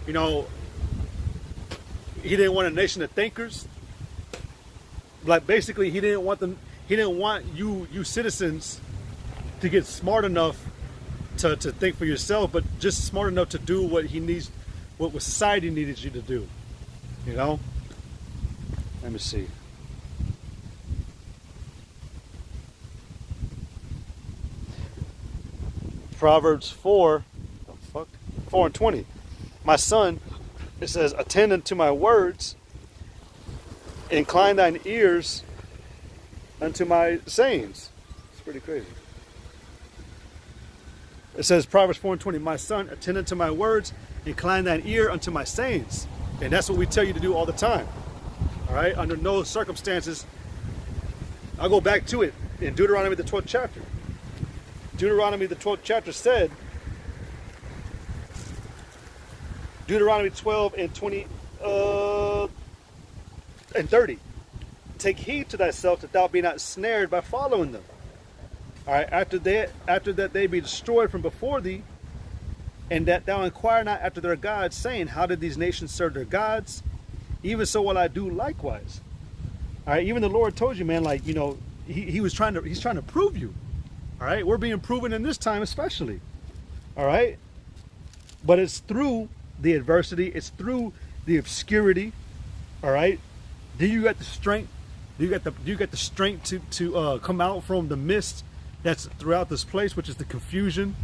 You know, he didn't want a nation of thinkers. Like, basically, he didn't want them. He didn't want you citizens to get smart enough to think for yourself, but just smart enough to do what he needs, what society needed you to do. You know. Let me see. Proverbs 4 and 20. My son, it says, attend unto my words, incline thine ears unto my sayings. It's pretty crazy. It says, Proverbs 4 and 20, my son, attend unto my words, incline thine ear unto my sayings. And that's what we tell you to do all the time. All right? Under no circumstances. I'll go back to it in Deuteronomy, the 12th chapter. Deuteronomy, the 12th chapter said, Deuteronomy 12 and 20 and 30. Take heed to thyself that thou be not snared by following them. All right, after that they be destroyed from before thee, and that thou inquire not after their gods, saying, how did these nations serve their gods? Even so will I do likewise. All right, even the Lord told you, man, like, you know, he's trying to prove you. All right, we're being proven in this time especially. All right, but it's through the adversity, it's through the obscurity. All right, do you got the strength? Do you got the strength to come out from the mist that's throughout this place, which is the confusion?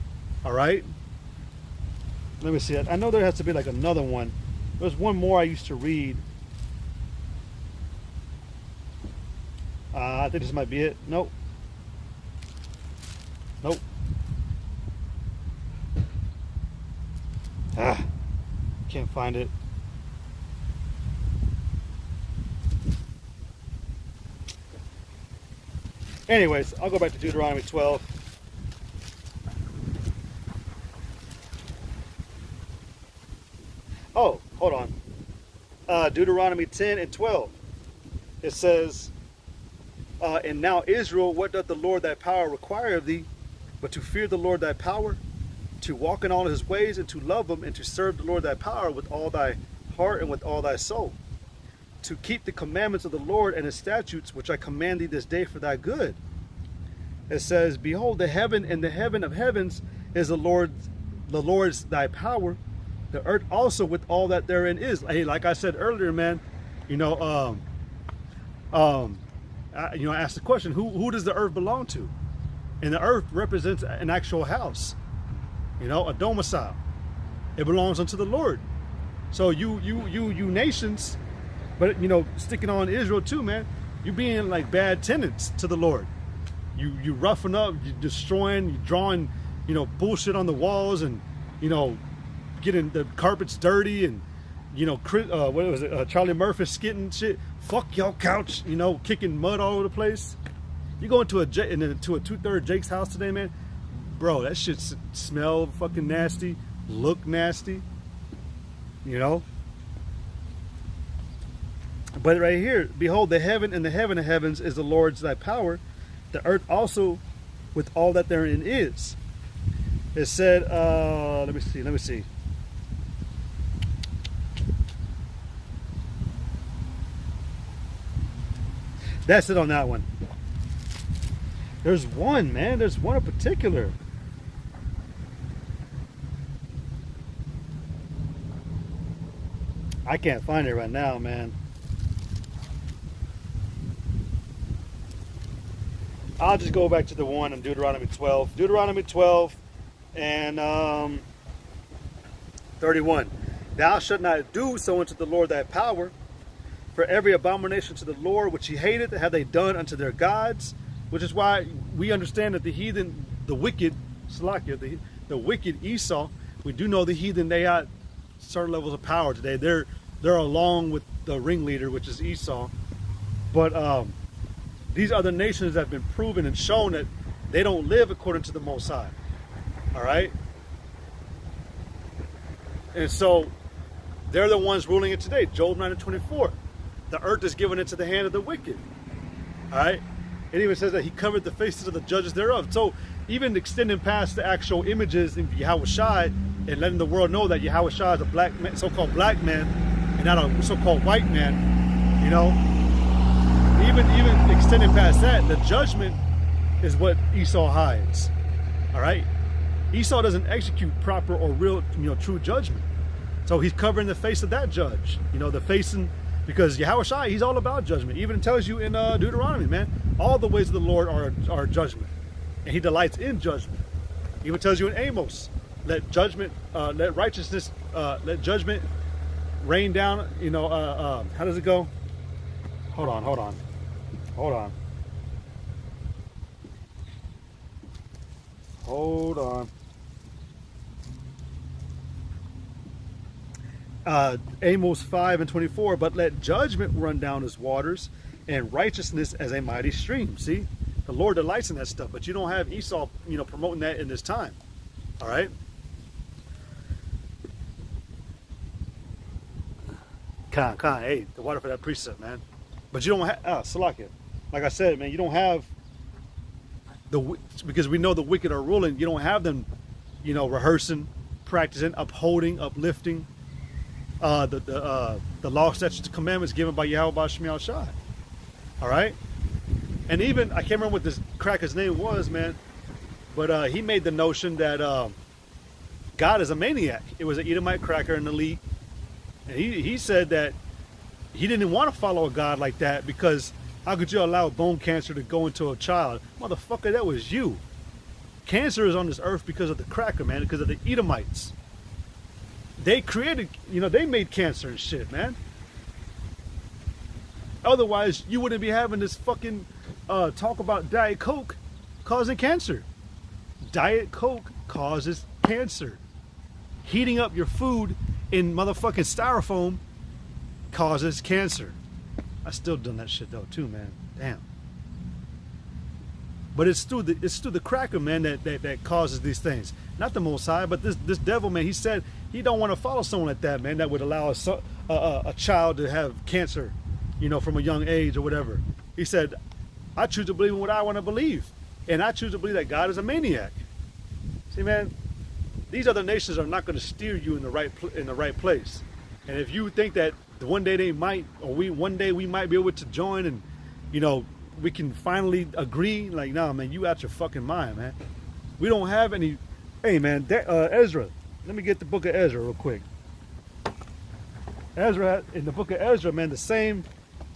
All right. Let me see. I know there has to be like another one. There's one more I used to read. I think this might be it. Nope. Nope. Can't find it. Anyways, I'll go back to Deuteronomy 12. Oh, hold on. Deuteronomy 10 and 12. It says, and now Israel, what doth the Lord thy power require of thee, but to fear the Lord thy power, to walk in all his ways, and to love him, and to serve the Lord thy power with all thy heart and with all thy soul, to keep the commandments of the Lord and his statutes, which I command thee this day for thy good. It says, behold, the heaven and the heaven of heavens is the Lord's thy power, the earth also with all that therein is. Hey, like I said earlier, man, you know, I asked the question, who does the earth belong to? And the earth represents an actual house, you know, a domicile. It belongs unto the Lord. So you nations, but, you know, sticking on Israel too, man, you being like bad tenants to the Lord. You roughing up, you destroying, you drawing, you know, bullshit on the walls, and, you know, getting the carpets dirty, and, you know, what was it, Charlie Murphy skitting shit. Fuck your couch, you know, kicking mud all over the place. You go into a 2/3 Jake's house today, man, bro, that shit smell fucking nasty, look nasty, you know. But right here, behold, the heaven and the heaven of heavens is the Lord's thy power, the earth also with all that therein is. It said, let me see. That's it on that one. There's one, man. There's one in particular. I can't find it right now, man. I'll just go back to the one in Deuteronomy 12. Deuteronomy 12 and 31. Thou shalt not do so unto the Lord thy power, for every abomination to the Lord which he hated have they done unto their gods, which is why we understand that the heathen, the wicked, Salakia, the wicked Esau, we do know the heathen, they got certain levels of power today. They're along with the ringleader, which is Esau, But these other nations have been proven and shown that they don't live according to the Most High. All right? And so they're the ones ruling it today. Job 9:24. The earth is given into the hand of the wicked. All right? It even says that he covered the faces of the judges thereof. So even extending past the actual images in Yahweh Shai and letting the world know that Yahweh Shai is a black man, so-called black man, and not a so-called white man, you know, even extending past that, the judgment is what Esau hides. All right? Esau doesn't execute proper or real, true judgment. So he's covering the face of that judge. The facing, because Yahweh Shai, he's all about judgment. Even tells you in Deuteronomy, man, all the ways of the Lord are judgment. And he delights in judgment. Even tells you in Amos, let judgment, let righteousness, let judgment rain down. How does it go? Hold on. Amos 5:24, but let judgment run down as waters and righteousness as a mighty stream. See, the Lord delights in that stuff, but you don't have Esau, promoting that in this time. All right. Hey, the water for that precept, man. But you don't have, Salakia. Like I said, man, you don't have because we know the wicked are ruling. You don't have them, rehearsing, practicing, upholding, uplifting the law, statutes, commandments given by Yahweh B'Shem Shai. All right, and even I can't remember what this cracker's name was, man, but he made the notion that God is a maniac. It was an Edomite cracker, an elite, and he said that he didn't want to follow a God like that because how could you allow bone cancer to go into a child? Motherfucker, that was you. Cancer is on this earth because of the cracker, man, because of the Edomites. They created, they made cancer and shit, man. Otherwise, you wouldn't be having this fucking talk about Diet Coke causing cancer. Diet Coke causes cancer. Heating up your food in motherfucking styrofoam causes cancer. I still done that shit though too, man. Damn. But it's through the cracker, man, that causes these things. Not the Most High, but this devil, man. He said he don't want to follow someone like that, man. That would allow a child to have cancer, from a young age or whatever. He said, I choose to believe in what I want to believe, and I choose to believe that God is a maniac. See, man, these other nations are not going to steer you in the right place. And if you think that one day they might, or one day we might be able to join, and we can finally agree, like, nah, man, you out your fucking mind, man. We don't have any. Hey, man, Ezra. Let me get the book of Ezra real quick. Ezra, in the book of Ezra, man, the same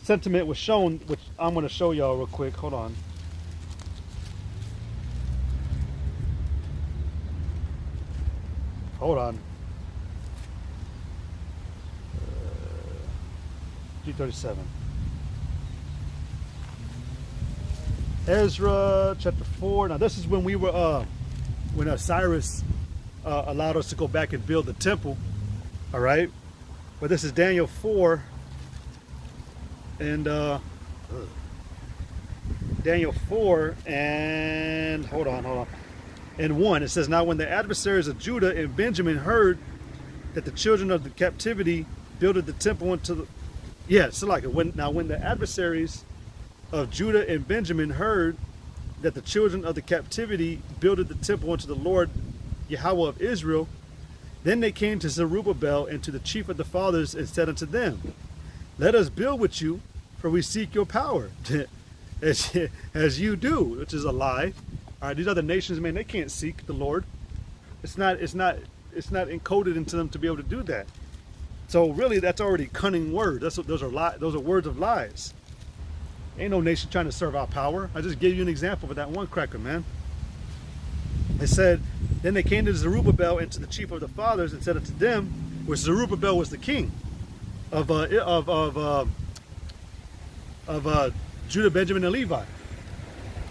sentiment was shown, which I'm going to show y'all real quick. Hold on. Hold on. G37. Ezra chapter 4. Now this is when we were when Cyrus allowed us to go back and build the temple. All right, but this is Daniel 4 and Daniel 4 and hold on. And 1, it says, now when the adversaries of Judah and Benjamin heard that the children of the captivity builded the temple into the when the adversaries of Judah and Benjamin heard that the children of the captivity builded the temple unto the Lord Yahweh of Israel, then they came to Zerubbabel and to the chief of the fathers and said unto them, let us build with you, for we seek your power, as you do, which is a lie. All right, these other nations, man, they can't seek the Lord. It's not encoded into them to be able to do that. So really, that's already cunning word. Those are words of lies. Ain't no nation trying to serve our power. I just gave you an example of that one cracker, man. It said, then they came to Zerubbabel and to the chief of the fathers and said unto them, where Zerubbabel was the king of Judah, Benjamin, and Levi.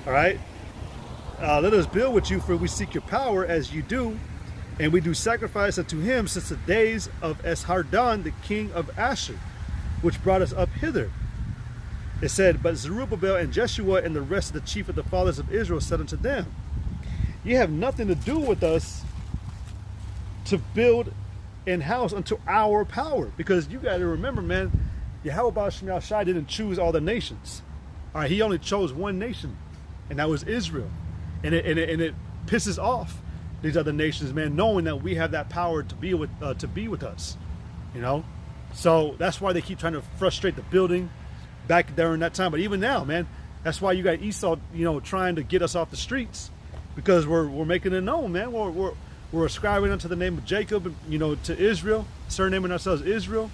All right. Let us build with you, for we seek your power as you do, and we do sacrifice unto him since the days of Esarhaddon, the king of Ashur, which brought us up hither. It said, but Zerubbabel and Jeshua and the rest of the chief of the fathers of Israel said unto them, ye have nothing to do with us to build an house unto our power. Because you got to remember, man, Yahweh Shema Shai didn't choose all the nations. All right, he only chose one nation, and that was Israel. And it pisses off these other nations, man, knowing that we have that power to be with us, you know. So that's why they keep trying to frustrate the building back during that time. But even now, man, that's why you got Esau, you know, trying to get us off the streets, because we're making it known, man. We're ascribing unto the name of Jacob, you know, to Israel, surnaming ourselves Israel,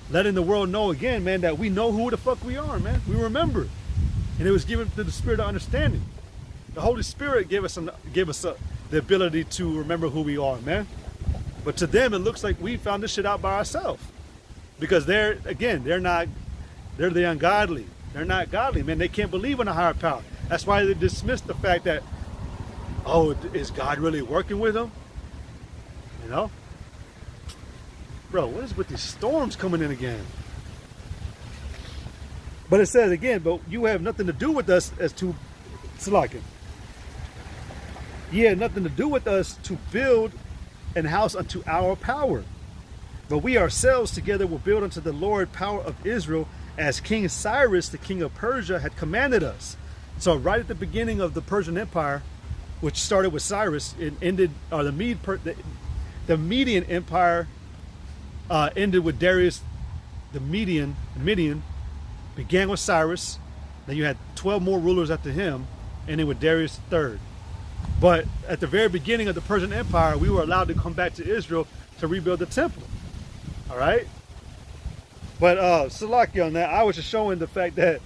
letting the world know again, man, that we know who the fuck we are, man. We remember, and it was given to the spirit of understanding. The Holy Spirit gave us the ability to remember who we are, man. But to them, it looks like we found this shit out by ourselves, because they're the ungodly. They're not godly, man. They can't believe in a higher power. That's why they dismiss the fact that, oh, is God really working with them? You know? Bro, what is with these storms coming in again? But it says again, but you have nothing to do with us as to Salakin. Ye have nothing to do with us to build an house unto our power. But we ourselves together will build unto the Lord power of Israel, as King Cyrus, the king of Persia, had commanded us. So right at the beginning of the Persian Empire, which started with Cyrus, it ended, or the Median Empire ended with Darius. The Median began with Cyrus. Then you had 12 more rulers after him, ending with Darius III. But at the very beginning of the Persian Empire, we were allowed to come back to Israel to rebuild the temple. All right? But Salaki on that, I was just showing the fact that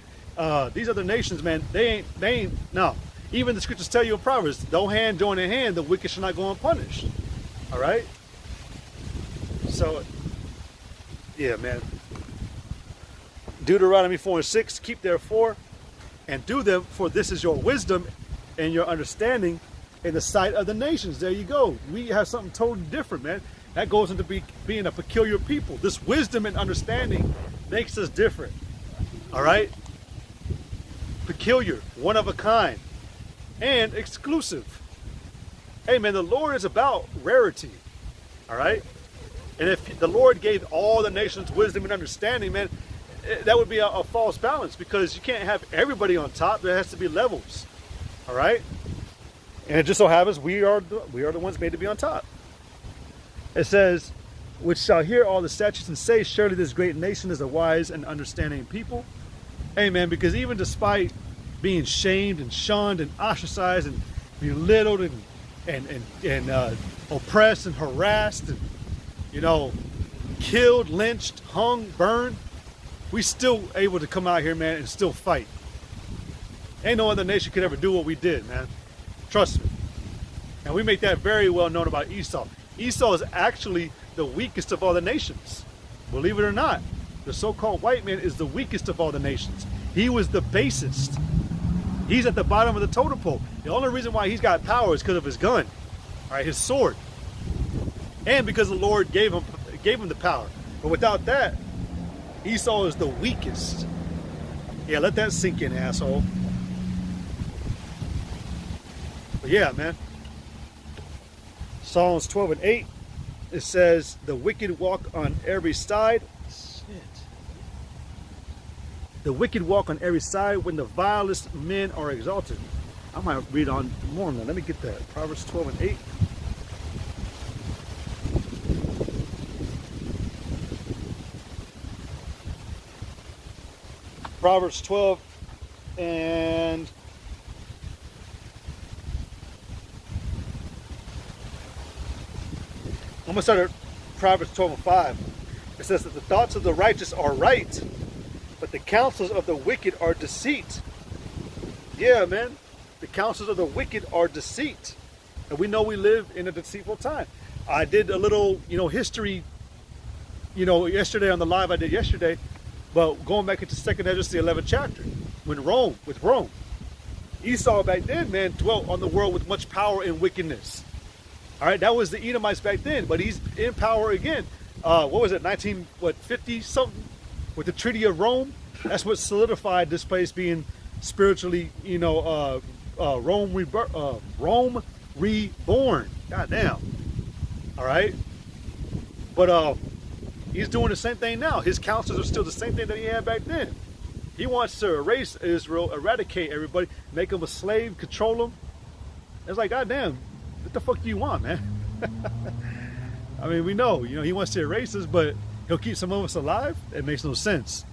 these other nations, man, they ain't, no. Even the scriptures tell you in Proverbs, no hand join in hand, the wicked shall not go unpunished. All right? So, yeah, man. Deuteronomy 4:6, keep therefore and do them, for this is your wisdom and your understanding in the sight of the nations. There you go. We have something totally different, man. That goes into being a peculiar people. This wisdom and understanding makes us different. All right? Peculiar, one of a kind, and exclusive. Hey, man, the Lord is about rarity. All right? And if the Lord gave all the nations wisdom and understanding, man, that would be a false balance, because you can't have everybody on top. There has to be levels. All right? And it just so happens we are the ones made to be on top. It says, which shall hear all the statutes and say, surely this great nation is a wise and understanding people. Amen. Because even despite being shamed and shunned and ostracized and belittled and oppressed and harassed and, you know, killed, lynched, hung, burned, we still able to come out here, man, and still fight. Ain't no other nation could ever do what we did, man. Trust me. And we make that very well known about Esau. Esau is actually the weakest of all the nations. Believe it or not, the so-called white man is the weakest of all the nations. He was the basest. He's at the bottom of the totem pole. The only reason why he's got power is because of his gun, all right, his sword, and because the Lord gave him the power. But without that, Esau is the weakest. Yeah, let that sink in, asshole. But yeah, man. Psalms 12:8, it says, the wicked walk on every side. Shit. The wicked walk on every side when the vilest men are exalted. I might read on more on that. Let me get that. Proverbs 12:8. Proverbs 12 and I'm going to start at Proverbs 12:5. It says that the thoughts of the righteous are right, but the counsels of the wicked are deceit. Yeah, man. The counsels of the wicked are deceit. And we know we live in a deceitful time. I did a little, history, yesterday on the live I did yesterday. But going back into 2nd Ezra, the 11th chapter, with Rome. Esau back then, man, dwelt on the world with much power and wickedness. All right, that was the Edomites back then, but he's in power again. What was it, 1950 something, with the Treaty of Rome? That's what solidified this place being spiritually, Rome reborn. God damn. All right. But he's doing the same thing now. His counsels are still the same thing that he had back then. He wants to erase Israel, eradicate everybody, make them a slave, control them. It's like, God damn, what the fuck do you want, man? I mean, we know, he wants to erase us, but he'll keep some of us alive? It makes no sense.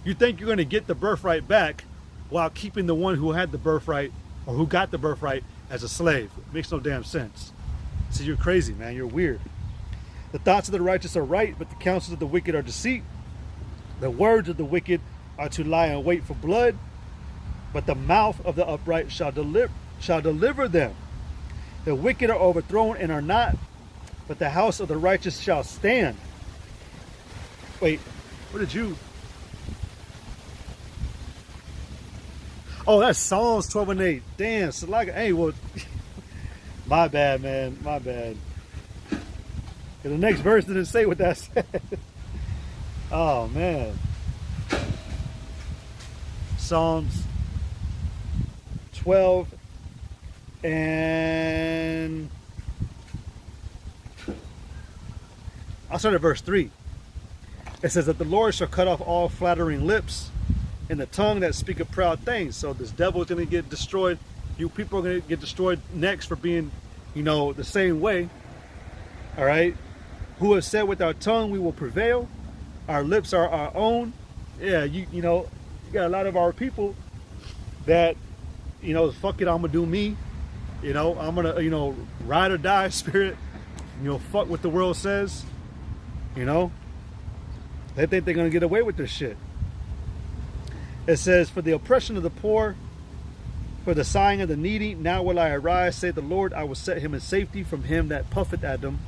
You think you're going to get the birthright back while keeping the one who had the birthright or who got the birthright as a slave. It makes no damn sense. So you're crazy, man. You're weird. The thoughts of the righteous are right, but the counsels of the wicked are deceit. The words of the wicked are to lie in wait for blood, but the mouth of the upright shall deliver them. The wicked are overthrown and are not, but the house of the righteous shall stand. Wait, what did you... Oh, that's Psalms 12 and 8. Damn, so like, hey, well, my bad, man, my bad. The next verse didn't say what that said. Oh, man. Psalms 12 and... I'll start at verse 3. It says that the Lord shall cut off all flattering lips and the tongue that speaketh proud things. So this devil is going to get destroyed. You people are going to get destroyed next for being, the same way. All right. Who has said with our tongue we will prevail. Our lips are our own. Yeah, you got a lot of our people that, fuck it, I'm going to do me. I'm going to, ride or die spirit. Fuck what the world says. They think they're going to get away with this shit. It says, for the oppression of the poor, for the sighing of the needy, now will I arise, say the Lord, I will set him in safety from him that puffeth at them.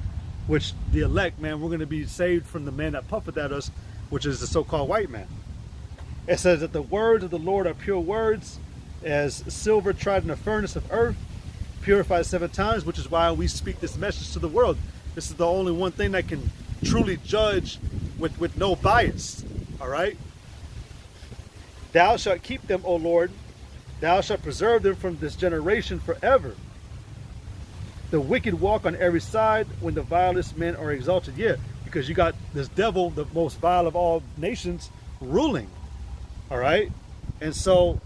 Which the elect, man, we're going to be saved from the man that puffeth at us, which is the so-called white man. It says that the words of the Lord are pure words, as silver tried in the furnace of earth, purified 7 times, which is why we speak this message to the world. This is the only one thing that can truly judge with no bias. All right? Thou shalt keep them, O Lord. Thou shalt preserve them from this generation forever. The wicked walk on every side when the vilest men are exalted. Yeah, because you got this devil, the most vile of all nations, ruling. All right? And so,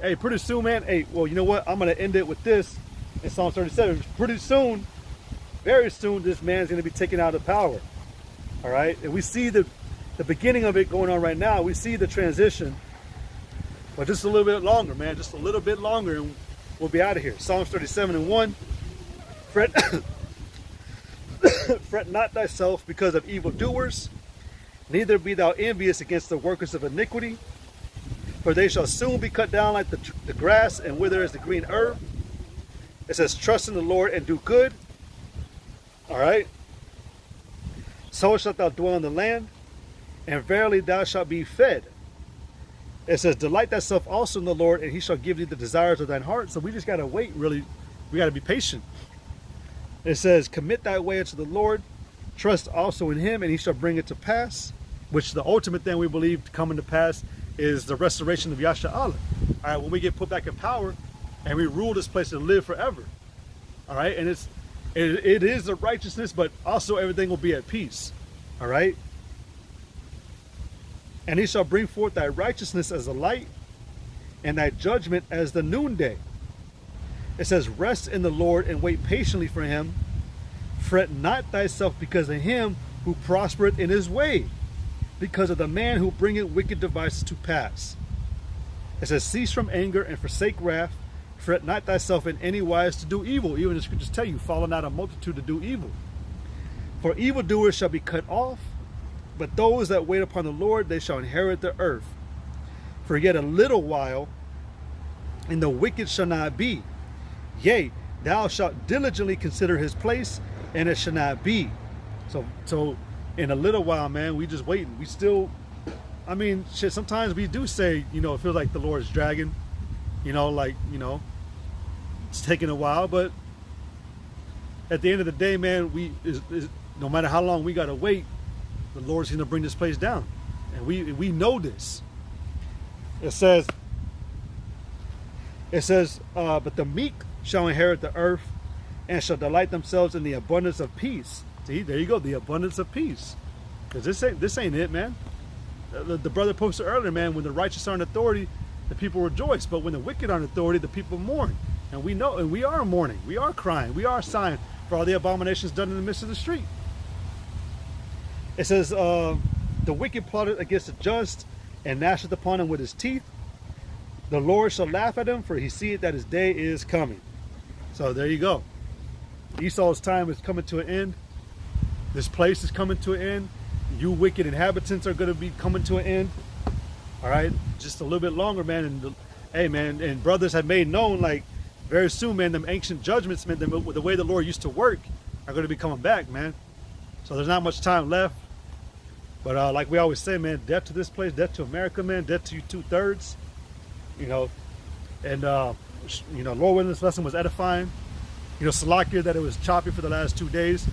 hey, pretty soon, man, hey, well, you know what? I'm going to end it with this in Psalm 37. Pretty soon, very soon, this man's going to be taken out of power. All right? And we see the beginning of it going on right now. We see the transition. But just a little bit longer, man. Just a little bit longer, and we'll be out of here. Psalms 37 and 1. Fret not thyself because of evildoers, neither be thou envious against the workers of iniquity, for they shall soon be cut down like the grass and wither as the green herb. It says, trust in the Lord and do good. All right. So shalt thou dwell in the land, and verily thou shalt be fed. It says, delight thyself also in the Lord, and he shall give thee the desires of thine heart. So we just got to wait, really. We got to be patient. It says, commit thy way unto the Lord, trust also in him, and he shall bring it to pass, which the ultimate thing we believe coming to pass is the restoration of Yasha Allah. All right, when we get put back in power and we rule this place and live forever. All right, and it is the righteousness, but also everything will be at peace. All right. And he shall bring forth thy righteousness as the light, and thy judgment as the noonday. It says, rest in the Lord and wait patiently for him. Fret not thyself because of him who prospereth in his way, because of the man who bringeth wicked devices to pass. It says, cease from anger and forsake wrath. Fret not thyself in any wise to do evil. Even the scriptures tell you, follow not a multitude to do evil. For evildoers shall be cut off, but those that wait upon the Lord, they shall inherit the earth. For yet a little while, and the wicked shall not be. Yea, thou shalt diligently consider his place, and it shall not be. So in a little while, man, we just waiting. We still, I mean, shit, sometimes we do say, it feels like the Lord's dragging, it's taking a while, but at the end of the day, man, no matter how long we got to wait, the Lord's going to bring this place down. And we know this. It says, but the meek shall inherit the earth and shall delight themselves in the abundance of peace. See, there you go, the abundance of peace. Because this ain't it, man. The brother posted earlier, man, when the righteous are in authority, the people rejoice. But when the wicked are in authority, the people mourn. And we know, and we are mourning. We are crying. We are sighing for all the abominations done in the midst of the street. It says, the wicked plotted against the just and gnasheth upon him with his teeth. The Lord shall laugh at him, for he seeth that his day is coming. So there you go. Esau's time is coming to an end. This place is coming to an end. You wicked inhabitants are going to be coming to an end. All right, just a little bit longer, man. And hey, man, and brothers have made known, like, very soon, man, them ancient judgments, man, the way the Lord used to work are going to be coming back, man. So there's not much time left. But like we always say, man, death to this place, death to America, man, death to you 2/3. You know, and you know, Lord willing, this lesson was edifying. You know, Salakia that it was choppy for the last 2 days.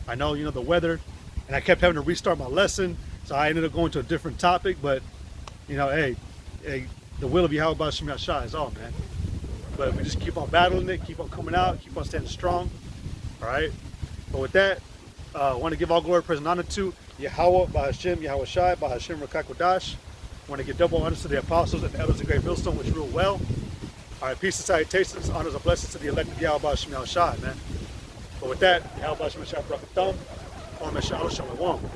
I know, you know, the weather, and I kept having to restart my lesson, so I ended up going to a different topic. But you know, hey, the will of Yahweh Shem Yashai is all, man. But we just keep on battling it, keep on coming out, keep on standing strong. All right. But with that, I want to give all glory, praise, and honor to Yahweh, Bahashem, Yahweh Shai, Bahashem, Rakakodash. I want to give double honors to the apostles and the elders of Great Millstone, which rule well. All right, peace and salutations, honors and blessings to the elect of Yahweh, Bahashem, Yahweh Shai, man. But with that, Yahweh, Bahashem, Yahweh, Brakatham, Shalom, Shalom.